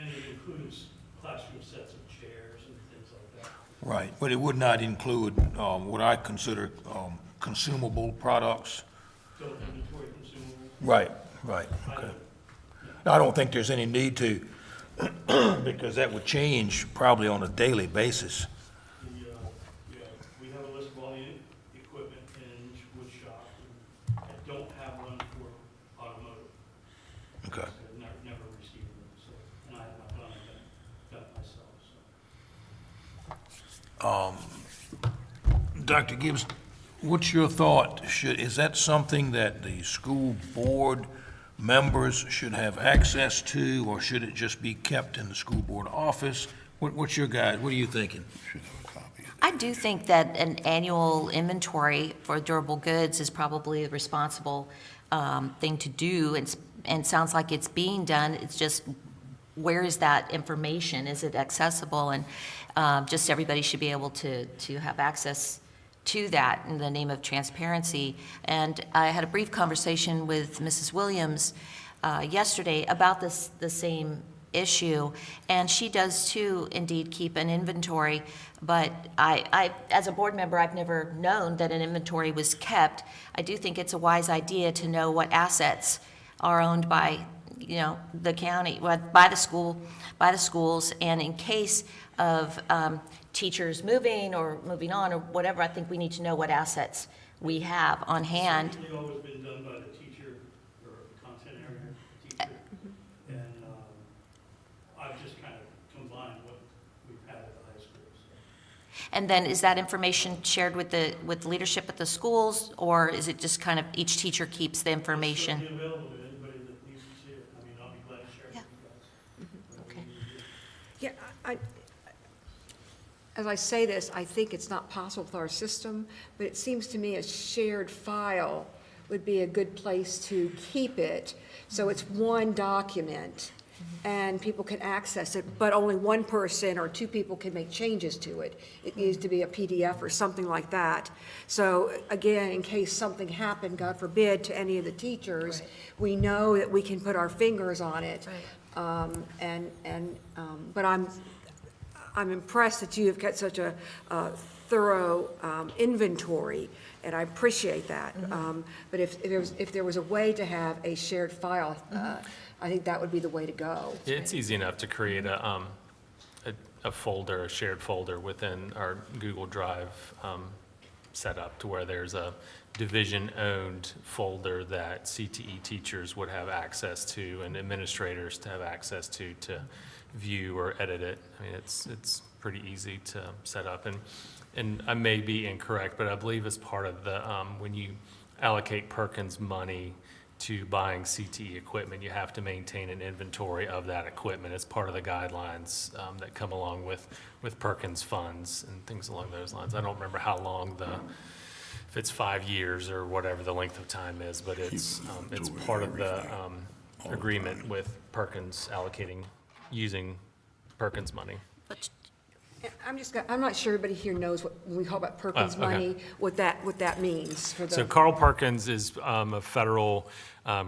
And it includes classroom sets of chairs and things like that. Right, but it would not include what I consider consumable products? Total inventory consumables. Right, okay. I don't think there's any need to, because that would change probably on a daily basis. We have a list of all the equipment in wood shop. I don't have one for automotive. Okay. I've never received them, so, and I have not done it myself, so. Dr. Gibbs, what's your thought? Is that something that the school board members should have access to, or should it just be kept in the school board office? What's your guide? What are you thinking? Should have a copy. I do think that an annual inventory for durable goods is probably a responsible thing to do, and sounds like it's being done. It's just, where is that information? Is it accessible? And just everybody should be able to have access to that in the name of transparency. And I had a brief conversation with Mrs. Williams yesterday about the same issue, and she does too indeed keep an inventory, but I, as a board member, I've never known that an inventory was kept. I do think it's a wise idea to know what assets are owned by, the county, by the schools, and in case of teachers moving or moving on or whatever, I think we need to know what assets we have on hand. It's certainly always been done by the teacher or content area teacher. And I've just kind of combined what we've had at the high schools. And then is that information shared with the leadership at the schools, or is it just kind of each teacher keeps the information? It's certainly available to anybody that needs to see it. I mean, I'll be glad to share it with you guys. Okay. Yeah, as I say this, I think it's not possible with our system, but it seems to me a shared file would be a good place to keep it, so it's one document, and people can access it, but only one person or two people can make changes to it. It needs to be a PDF or something like that. So again, in case something happened, God forbid, to any of the teachers, we know that we can put our fingers on it. But I'm impressed that you have got such a thorough inventory, and I appreciate that. But if there was a way to have a shared file, I think that would be the way to go. It's easy enough to create a folder, a shared folder within our Google Drive setup to where there's a division-owned folder that CTE teachers would have access to and administrators to have access to view or edit it. I mean, it's pretty easy to set up. And I may be incorrect, but I believe as part of the, when you allocate Perkins money to buying CTE equipment, you have to maintain an inventory of that equipment as part of the guidelines that come along with Perkins funds and things along those lines. I don't remember how long if it's 5 years or whatever the length of time is, but it's part of the agreement with Perkins using Perkins money. But I'm not sure everybody here knows what, when we talk about Perkins Oh, okay. money, what that means for the. So Carl Perkins is a federal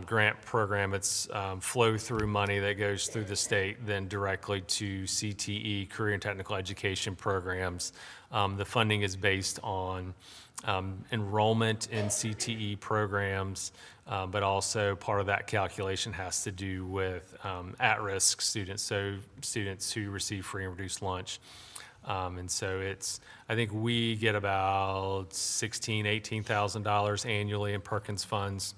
grant program. It's flow-through money that goes through the state, then directly to CTE, career and technical education programs. The funding is based on enrollment in CTE programs, but also part of that calculation has to do with at-risk students, so students who receive free and reduced lunch. And so I think we get about $16,000, $18,000 annually in Perkins funds.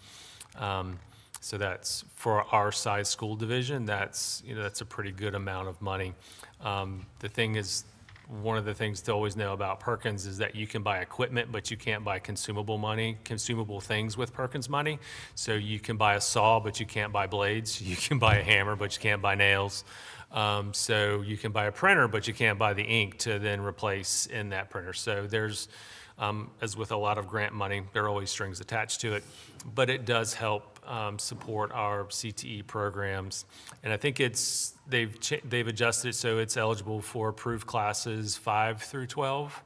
So that's for our size school division, that's a pretty good amount of money. The thing is, one of the things to always know about Perkins is that you can buy equipment, but you can't buy consumable things with Perkins money. So you can buy a saw, but you can't buy blades. You can buy a hammer, but you can't buy nails. So you can buy a printer, but you can't buy the ink to then replace in that printer. So there's, as with a lot of grant money, there are always strings attached to it, but it does help support our CTE programs. And I think they've adjusted it so it's eligible for approved classes 5 through 12,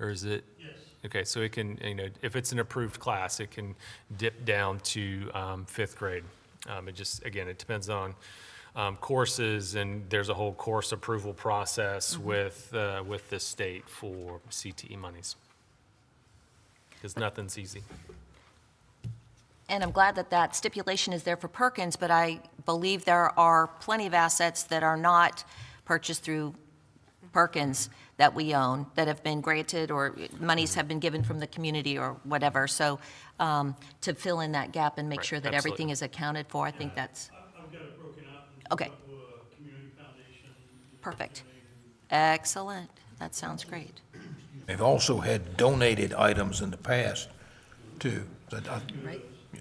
or is it? Yes. Okay, so it can, if it's an approved class, it can dip down to 5th grade. It depends on courses, and there's a whole course approval process with the state for CTE monies. Because nothing's easy. And I'm glad that stipulation is there for Perkins, but I believe there are plenty of assets that are not purchased through Perkins that we own, that have been granted, or monies have been given from the community or whatever. So to fill in that gap and make Right, sure that absolutely. everything is accounted for, I think that's I've got it broken out into Okay. a community foundation. perfect. Excellent. That sounds great. They've also had donated items in the past, too. Right. Yeah.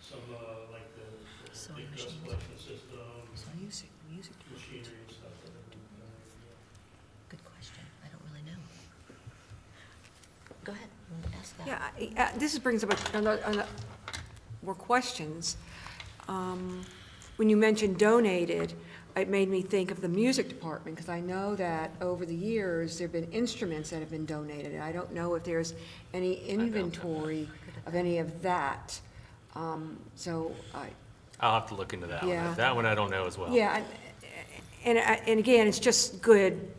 Some, like the big dust collection system, machinery and stuff that have been donated. Good question. I don't really know. Go ahead. You want to ask that? Yeah, this brings up more questions. When you mentioned donated, it made me think of the music department, because I know that over the years, there have been instruments that have been donated, and I don't know if there's any inventory of any of that. So, I'll have to look into that Yeah. one. That one I don't know as well. yeah, and again, it's just good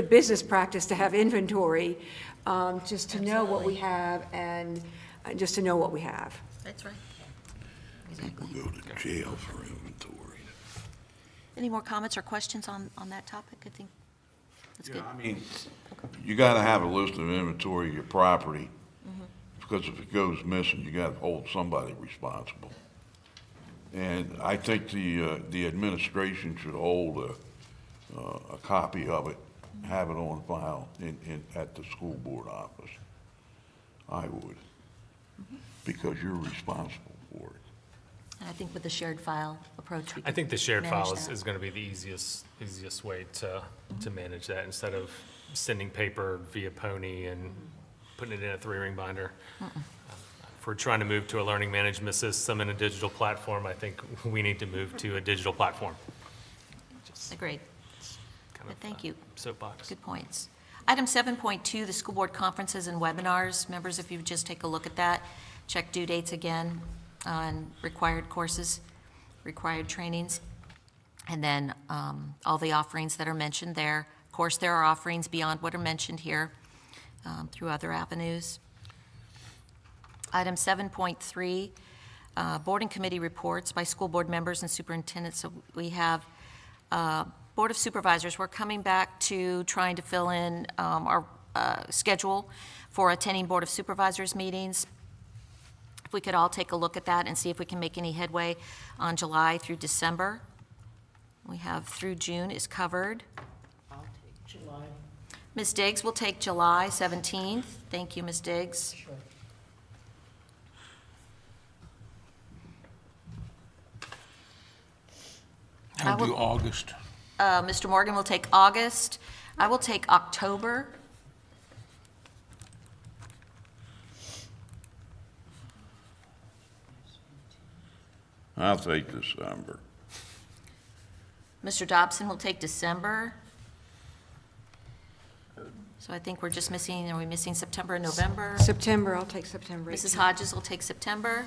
business practice to have inventory, just to know what we have and just to know what we have. That's right. People go to jail for inventory. Any more comments or questions on that topic? I think that's good. Yeah, I mean, you gotta have a list of inventory of your property, because if it goes missing, you gotta hold somebody responsible. And I think the administration should hold a copy of it, have it on file at the school board office. I would, because you're responsible for it. And I think with the shared file approach, we I think the shared manage file that. is going to be the easiest way to manage that, instead of sending paper via Pony and putting it in a 3-ring binder. If we're trying to move to a learning management system and a digital platform, I think we need to move to a digital platform. Just Agreed. kind of, Thank you. Soapbox. Good points. Item 7.2, the school board conferences and webinars. Members, if you would just take a look at that, check due dates again on required courses, required trainings, and then all the offerings that are mentioned there. course, there are offerings beyond what are mentioned here through other avenues. Item 7.3, board and committee reports by school board members and superintendents. So we have Board of Supervisors. We're coming back to trying to fill in our schedule for attending Board of Supervisors meetings. If we could all take a look at that and see if we can make any headway on July through December. We have through June is covered. I'll take July. Ms. Diggs will take July 17th. Thank you, Ms. Diggs. Sure. I'll do August. Mr. Morgan will take August. I will take October. I'll take December. Mr. Dobson will take December. So I think we're just missing, are we missing September and November? September, I'll take September. Mrs. 18th. Hodges will take September.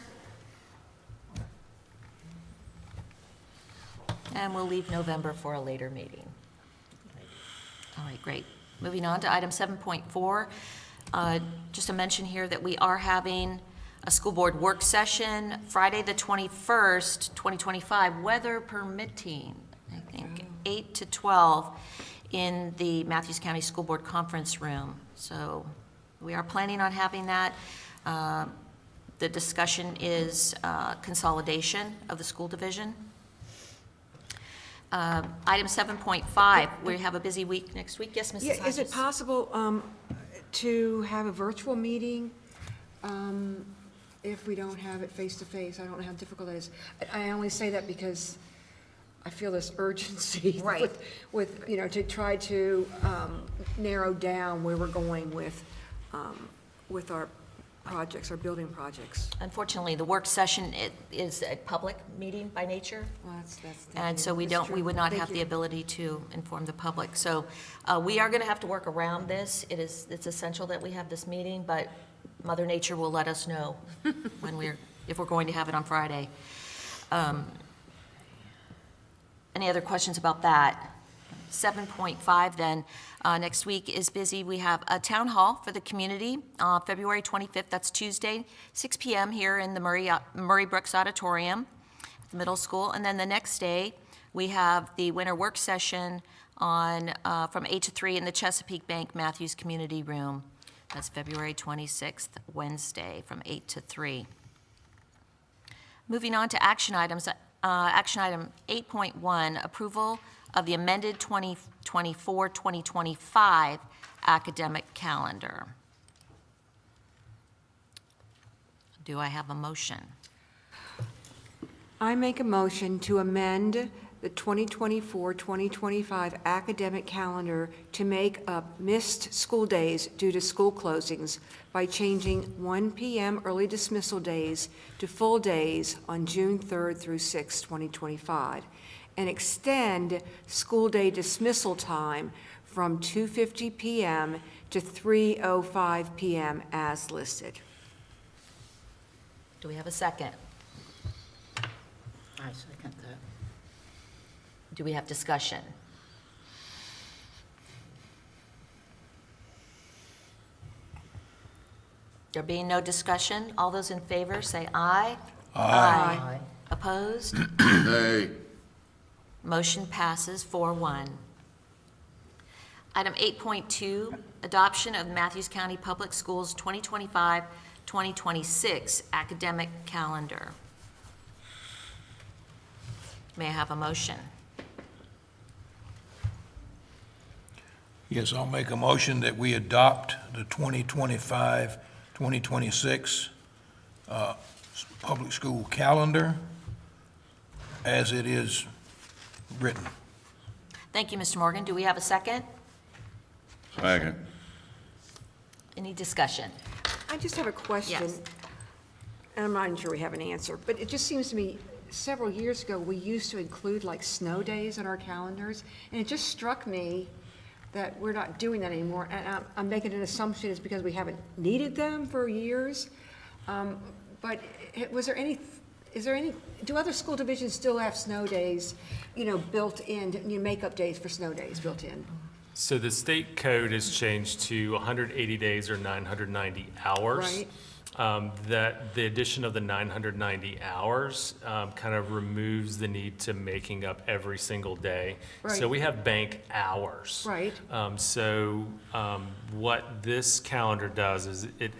And we'll leave November for a later meeting. All right, great. Moving on to item 7.4. Just to mention here that we are having a school board work session Friday the 21st, 2025, weather permitting, I think, 8 to 12 in the Matthews County School Board Conference Room. So we are planning on having that. The discussion is consolidation of the school division. Item 7.5, we have a busy week next week. Yes, Mrs. Yeah, Hodges? is it possible to have a virtual meeting if we don't have it face-to-face? I don't know how difficult that is. I only say that because I feel this urgency Right. with, you know, to try to narrow down where we're going with our projects, our building projects. Unfortunately, the work session is a public meeting by nature. Well, that's And so we would not have the ability to inform the public. So we are going to have to work around this. It's essential that we have this meeting, but Mother Nature will let us know if we're going to have it on Friday. Any other questions about that? 7.5 then, next week is busy. We have a town hall for the community, February 25th, that's Tuesday, 6 p.m. here in the Murray Brooks Auditorium at the middle school. And then the next day, we have the winter work session on from 8 to 3 in the Chesapeake Bank Matthews Community Room. That's February 26th, Wednesday, from 8 to 3. Moving on to action items, action item 8.1, approval of the amended 2024-2025 academic calendar. Do I have a motion? I make a motion to amend the 2024-2025 academic calendar to make up missed school days due to school closings by changing 1 p.m. early dismissal days to full days on June 3rd through 6th, 2025, and extend school day dismissal time from 2:50 p.m. to 3:05 p.m. as listed. Do we have a second? I second that. Do we have discussion? There being no discussion, all those in favor say aye. Aye. Opposed? Nay. Motion passes 4-1. Item 8.2, adoption of Matthews County Public Schools 2025-2026 academic calendar. May I have a motion? Yes, I'll make a motion that we adopt the 2025-2026 public school calendar as it is written. Thank you, Mr. Morgan. Do we have a second? Second. Any discussion? I just have a question. Yes. And I'm not even sure we have an answer, but it just seems to me, several years ago, we used to include like snow days in our calendars, and it just struck me that we're not doing that anymore, and I'm making an assumption it's because we haven't needed them for years. But is there any, do other school divisions still have snow days, you know, built in, makeup days for snow days built in? So the state code has changed to 180 days or 990 hours. Right. That the addition of the 990 hours kind of removes the need to making up every single day. So Right. we have bank hours. Right. What this calendar does is it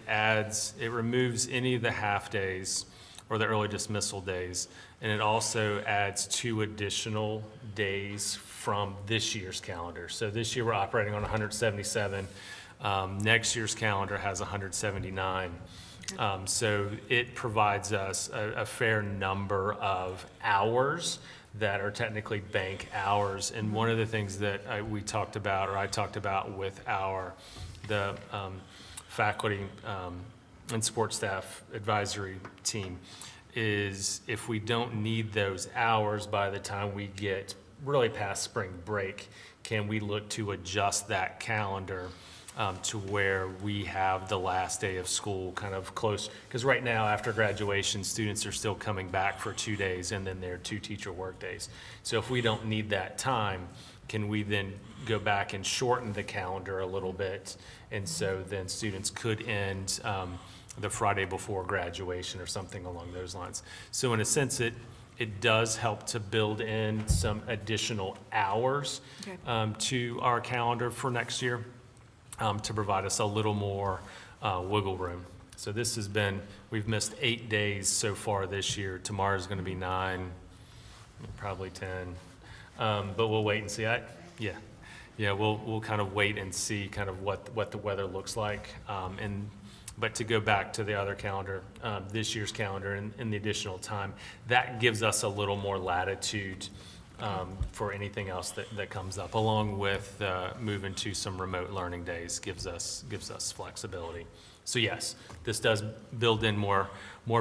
removes any of the half days or the early dismissal days, and it also adds 2 additional days from this year's calendar. So this year we're operating on 177. Next year's calendar has 179. So it provides us a fair number of hours that are technically bank hours. And one of the things that I talked about with the faculty and support staff advisory team is if we don't need those hours by the time we get really past spring break, can we look to adjust that calendar to where we have the last day of school kind of close? Because right now, after graduation, students are still coming back for 2 days, and then there are 2 teacher work days. So if we don't need that time, can we then go back and shorten the calendar a little bit? And so then students could end the Friday before graduation or something along those lines. So in a sense, it does help to build in some additional hours to our calendar for next year. To provide us a little more wiggle room. So we've missed 8 days so far this year. Tomorrow's going to be 9, probably 10. But we'll wait and see. We'll kind of wait and see kind of what the weather looks like. But to go back to the other calendar, this year's calendar and the additional time, that gives us a little more latitude for anything else that comes up, along with moving to some remote learning days gives us flexibility. So yes, this does build in more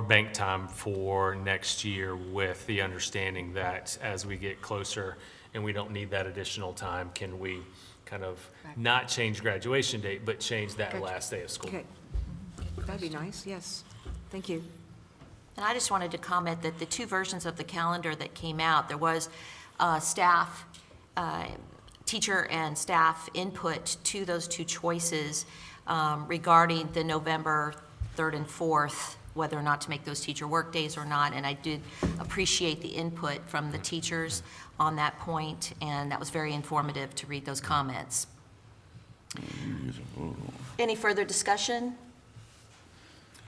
bank time for next year, with the understanding that as we get closer and we don't need that additional time, can we kind of not change graduation date, but change that last day of school? Okay. That'd be nice, yes. Thank you. And I just wanted to comment that the 2 versions of the calendar that came out, there was teacher and staff input to those 2 choices regarding the November 3rd and 4th, whether or not to make those teacher work days or not. And I did appreciate the input from the teachers on that point, and that was very informative to read those comments. Any further discussion?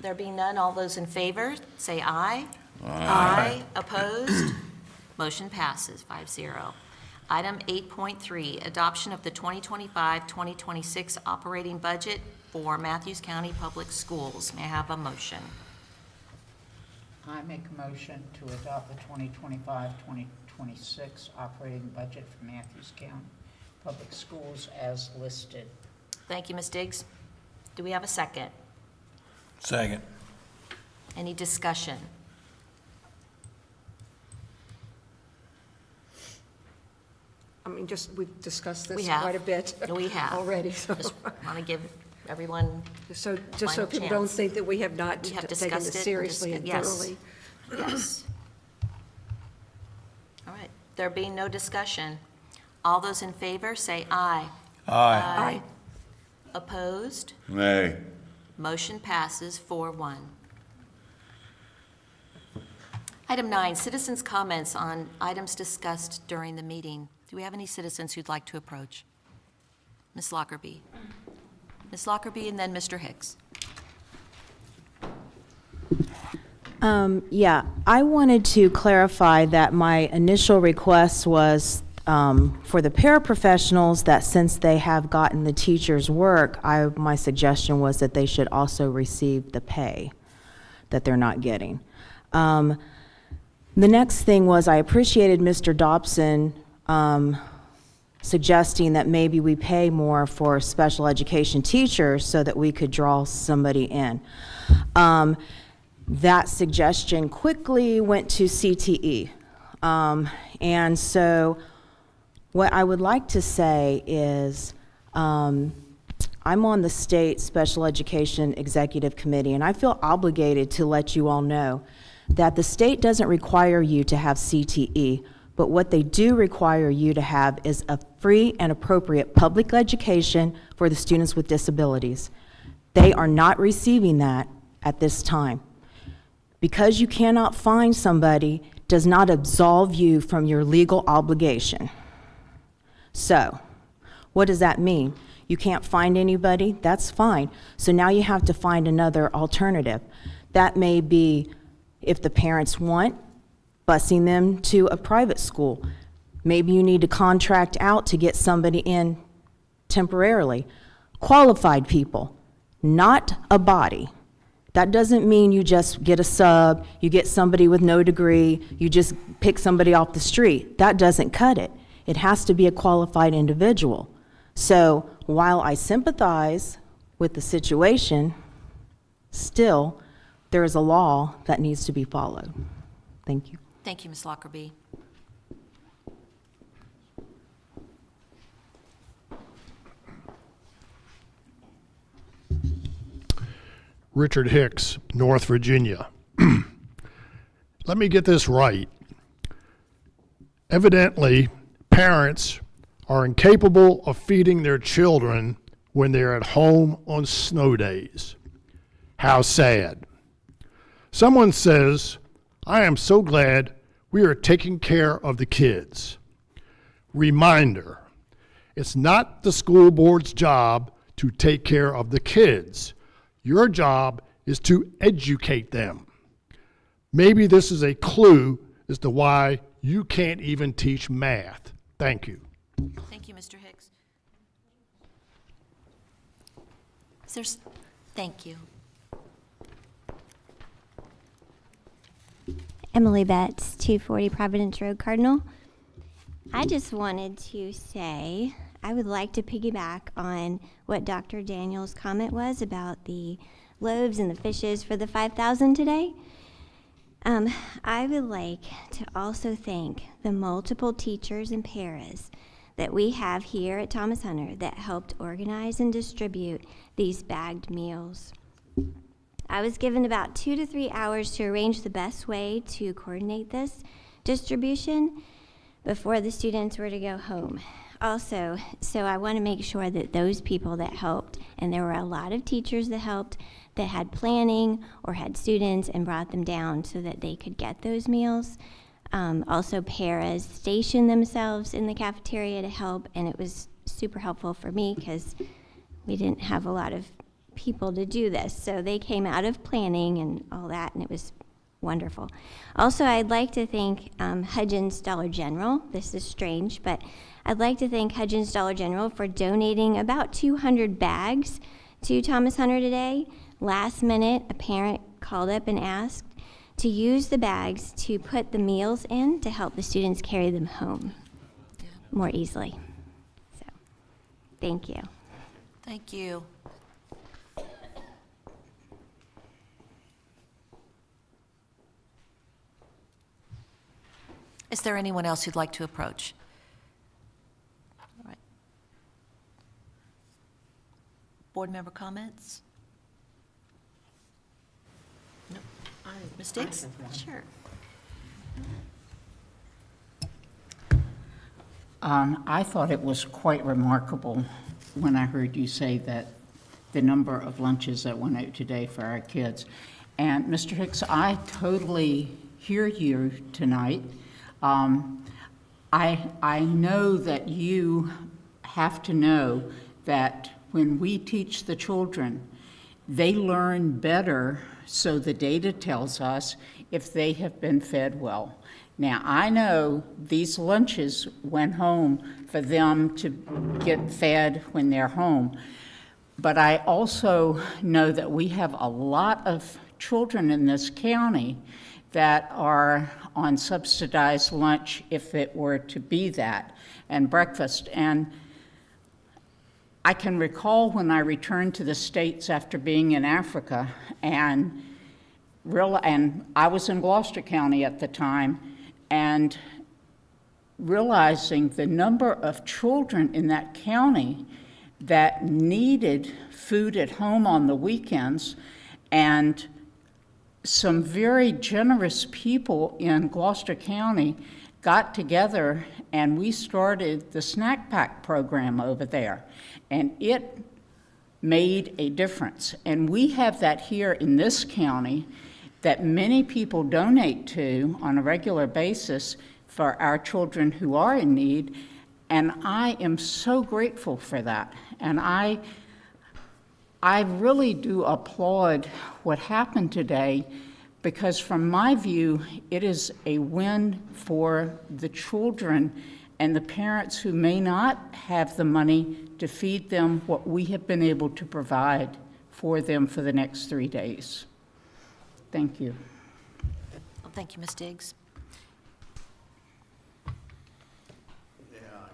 There being none, all those in favor, say aye. Aye. Opposed? Motion passes 5-0. Item 8.3, adoption of the 2025-2026 operating budget for Matthews County Public Schools. May I have a motion? I make a motion to adopt the 2025-2026 operating budget for Matthews County Public Schools as listed. Thank you, Ms. Diggs. Do we have a second? Second. Any discussion? I mean, we've discussed We this have. quite a bit. We have. Already, so. Just want to give everyone, So, just so Final people don't chance. think that we have not We have taken discussed this it and seriously and yes. thoroughly. yes. All right, there being no discussion, all those in favor say aye. Aye. Opposed? Nay. Motion passes 4-1. Item 9, citizens' comments on items discussed during the meeting. Do we have any citizens who'd like to approach? Ms. Lockerbie. Ms. Lockerbie and then Mr. Hicks. I wanted to clarify that my initial request was for the paraprofessionals, that since they have gotten the teacher's work, my suggestion was that they should also receive the pay that they're not getting. The next thing was I appreciated Mr. Dobson suggesting that maybe we pay more for special education teachers so that we could draw somebody in. That suggestion quickly went to CTE. And so what I would like to say is I'm on the state special education executive committee, and I feel obligated to let you all know that the state doesn't require you to have CTE But what they do require you to have is a free and appropriate public education for the students with disabilities. They are not receiving that at this time. Because you cannot find somebody does not absolve you from your legal obligation. So, what does that mean? You can't find anybody? That's fine. So now you have to find another alternative. That may be, if the parents want, busing them to a private school. Maybe you need to contract out to get somebody in temporarily. Qualified people, not a body. That doesn't mean you just get a sub, you get somebody with no degree, you just pick somebody off the street. That doesn't cut it. It has to be a qualified individual. So while I sympathize with the situation, still, there is a law that needs to be followed. Thank you. Thank you, Ms. Lockerbie. Richard Hicks, North Virginia. Let me get this right. Evidently, parents are incapable of feeding their children when they're at home on snow days. How sad. Someone says, I am so glad we are taking care of the kids. Reminder, it's not the school board's job to take care of the kids. Your job is to educate them. Maybe this is a clue as to why you can't even teach math. Thank you. Thank you, Mr. Hicks. Thank you. Emily Betts, 240 Providence Road, Cardinal. I just wanted to say I would like to piggyback on what Dr. Daniels' comment was about the loaves and the fishes for the 5,000 today. I would like to also thank the multiple teachers and paras that we have here at Thomas Hunter that helped organize and distribute these bagged meals. I was given about 2 to 3 hours to arrange the best way to coordinate this distribution before the students were to go home. Also, so I want to make sure that those people that helped, and there were a lot of teachers that helped, that had planning or had students and brought them down so that they could get those meals. Also, paras stationed themselves in the cafeteria to help, and it was super helpful for me because we didn't have a lot of people to do this. So they came out of planning and all that, and it was wonderful. Also, I'd like to thank Hudgens Dollar General. This is strange, but I'd like to thank Hudgens Dollar General for donating about 200 bags to Thomas Hunter today. Last minute, a parent called up and asked to use the bags to put the meals in to help the students carry them home more easily. So, thank you. Thank you. Is there anyone else who'd like to approach? All right. Board member comments? No. Ms. Diggs? Sure. I thought it was quite remarkable when I heard you say that the number of lunches that went out today for our kids. And Mr. Hicks, I totally hear you tonight. I know that you have to know that when we teach the children, they learn better, so the data tells us, if they have been fed well. Now, I know these lunches went home for them to get fed when they're home, but I also know that we have a lot of children in this county that are on subsidized lunch, if it were to be that, and breakfast. And I can recall when I returned to the States after being in Africa, and I was in Gloucester County at the time, and realizing the number of children in that county that needed food at home on the weekends, and some very generous people in Gloucester County got together and we started the snack pack program over there. And it made a difference. And we have that here in this county that many people donate to on a regular basis for our children who are in need. And I am so grateful for that. And I really do applaud what happened today, because from my view, it is a win for the children and the parents who may not have the money to feed them what we have been able to provide for them for the next 3 days. Thank you. Well, thank you, Ms. Diggs.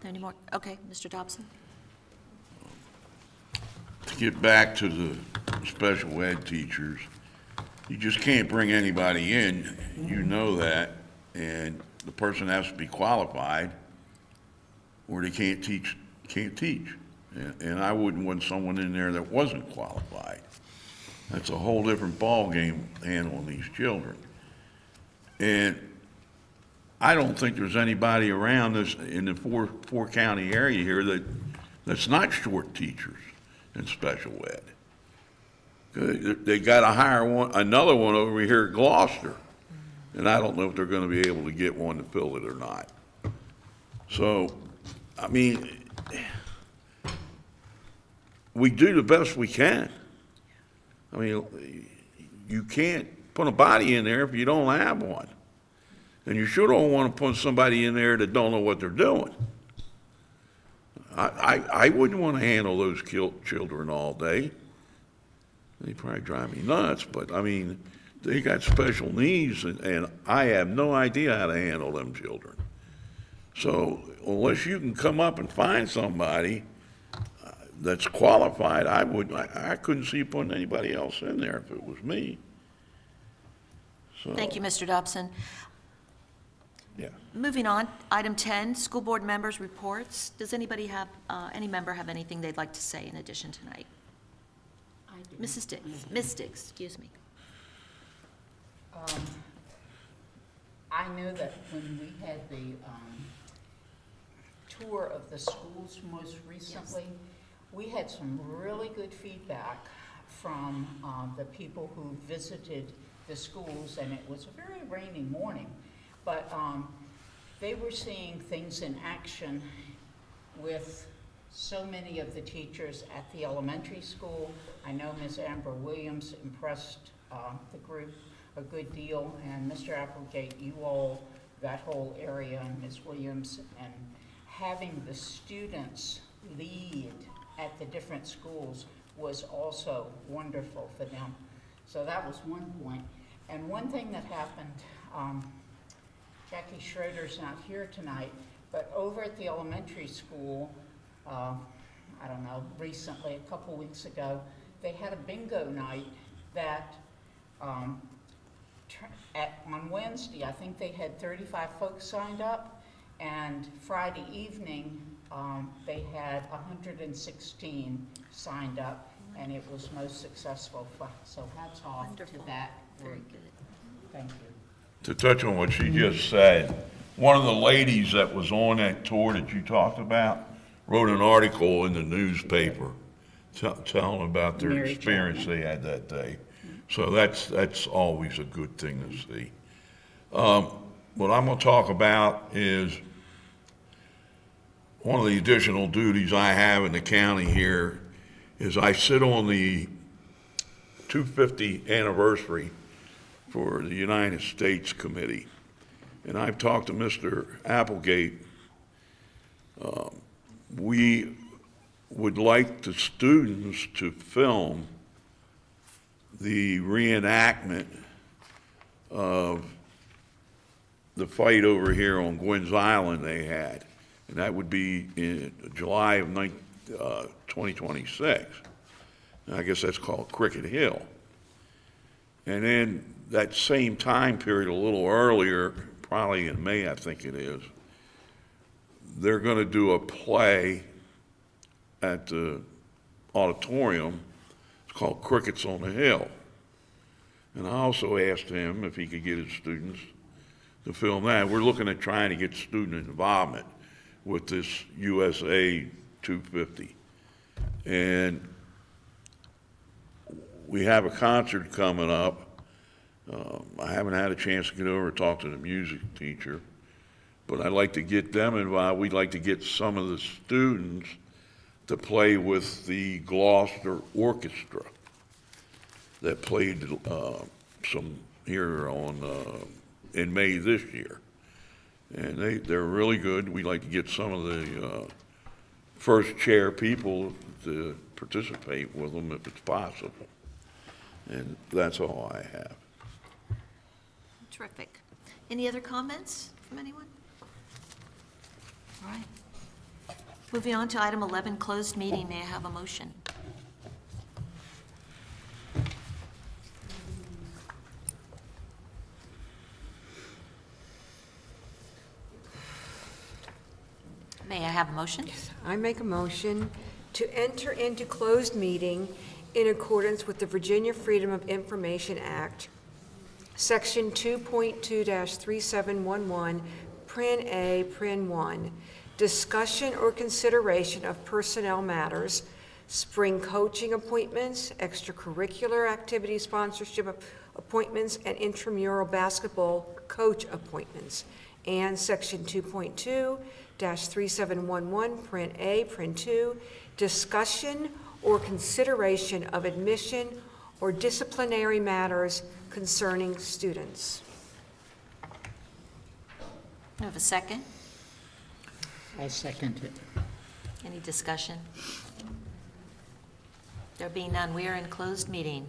Any more? Okay, Mr. Dobson? To get back to the special ed teachers, you just can't bring anybody in, you know that, and the person has to be qualified, or they can't teach. And I wouldn't want someone in there that wasn't qualified. That's a whole different ballgame handling these children. And I don't think there's anybody around this in the four county area here that's not short teachers in special ed. They got to hire another one over here at Gloucester, and I don't know if they're going to be able to get one to fill it or not. So, I mean, we do the best we can. I mean, you can't put a body in there if you don't have one. And you sure don't want to put somebody in there that don't know what they're doing. I wouldn't want to handle those children all day. They probably drive me nuts, but I mean, they got special needs, and I have no idea how to handle them children. So unless you can come up and find somebody that's qualified, I couldn't see putting anybody else in there if it was me. So, Thank you, Mr. Dobson. yeah. Moving on, item 10, school board members' reports. Does anybody have, any member have anything they'd like to say in addition tonight? Mrs. Diggs, Ms. Diggs, excuse me. I know that when we had the tour of the schools most recently, we had some really good feedback from the people who visited the schools, and it was a very rainy morning, but they were seeing things in action with so many of the teachers at the elementary school. I know Ms. Amber Williams impressed the group a good deal, and Mr. Applegate, you all, that whole area, and Ms. Williams, and having the students lead at the different schools was also wonderful for them. So that was one point. And one thing that happened, Jackie Schroeder's not here tonight, but over at the elementary school, I don't know, recently, a couple weeks ago, they had a bingo night that on Wednesday, I think they had 35 folks signed up, and Friday evening, they had 116 signed up, and it was most successful. So hats off Wonderful. to that Very group. good. Thank you. To touch on what she just said, one of the ladies that was on that tour that you talked about wrote an article in the newspaper telling about their Mary experience they had that day. So that's always a good thing to see. What I'm going to talk about is one of the additional duties I have in the county here is I sit on the 250 anniversary for the United States Committee. And I've talked to Mr. Applegate. We would like the students to film the reenactment of the fight over here on Gwynn's Island they had. And that would be in July of 2026. And I guess that's called Cricket Hill. And then that same time period, a little earlier, probably in May, I think it is, they're going to do a play at the auditorium. It's called Crickets on the Hill. And I also asked him if he could get his students to film that. We're looking at trying to get student involvement with this USA 250. And we have a concert coming up. I haven't had a chance to get over and talk to the music teacher, but I'd like to get them involved. We'd like to get some of the students to play with the Gloucester Orchestra that played some here in May this year. And they're really good. We'd like to get some of the first chair people to participate with them if it's possible. And that's all I have. Terrific. Any other comments from anyone? All right. Moving on to item 11, closed meeting. May I have a motion? May I have a motion? I make a motion to enter into closed meeting in accordance with the Virginia Freedom of Information Act, Section 2.2-3711, Prin A, Prin 1, discussion or consideration of personnel matters, spring coaching appointments, extracurricular activity sponsorship appointments, and intramural basketball coach appointments, and Section 2.2-3711, Prin A, Prin 2, discussion or consideration of admission or disciplinary matters concerning students. I have a second. I second it. Any discussion? There being none, we are in closed meeting.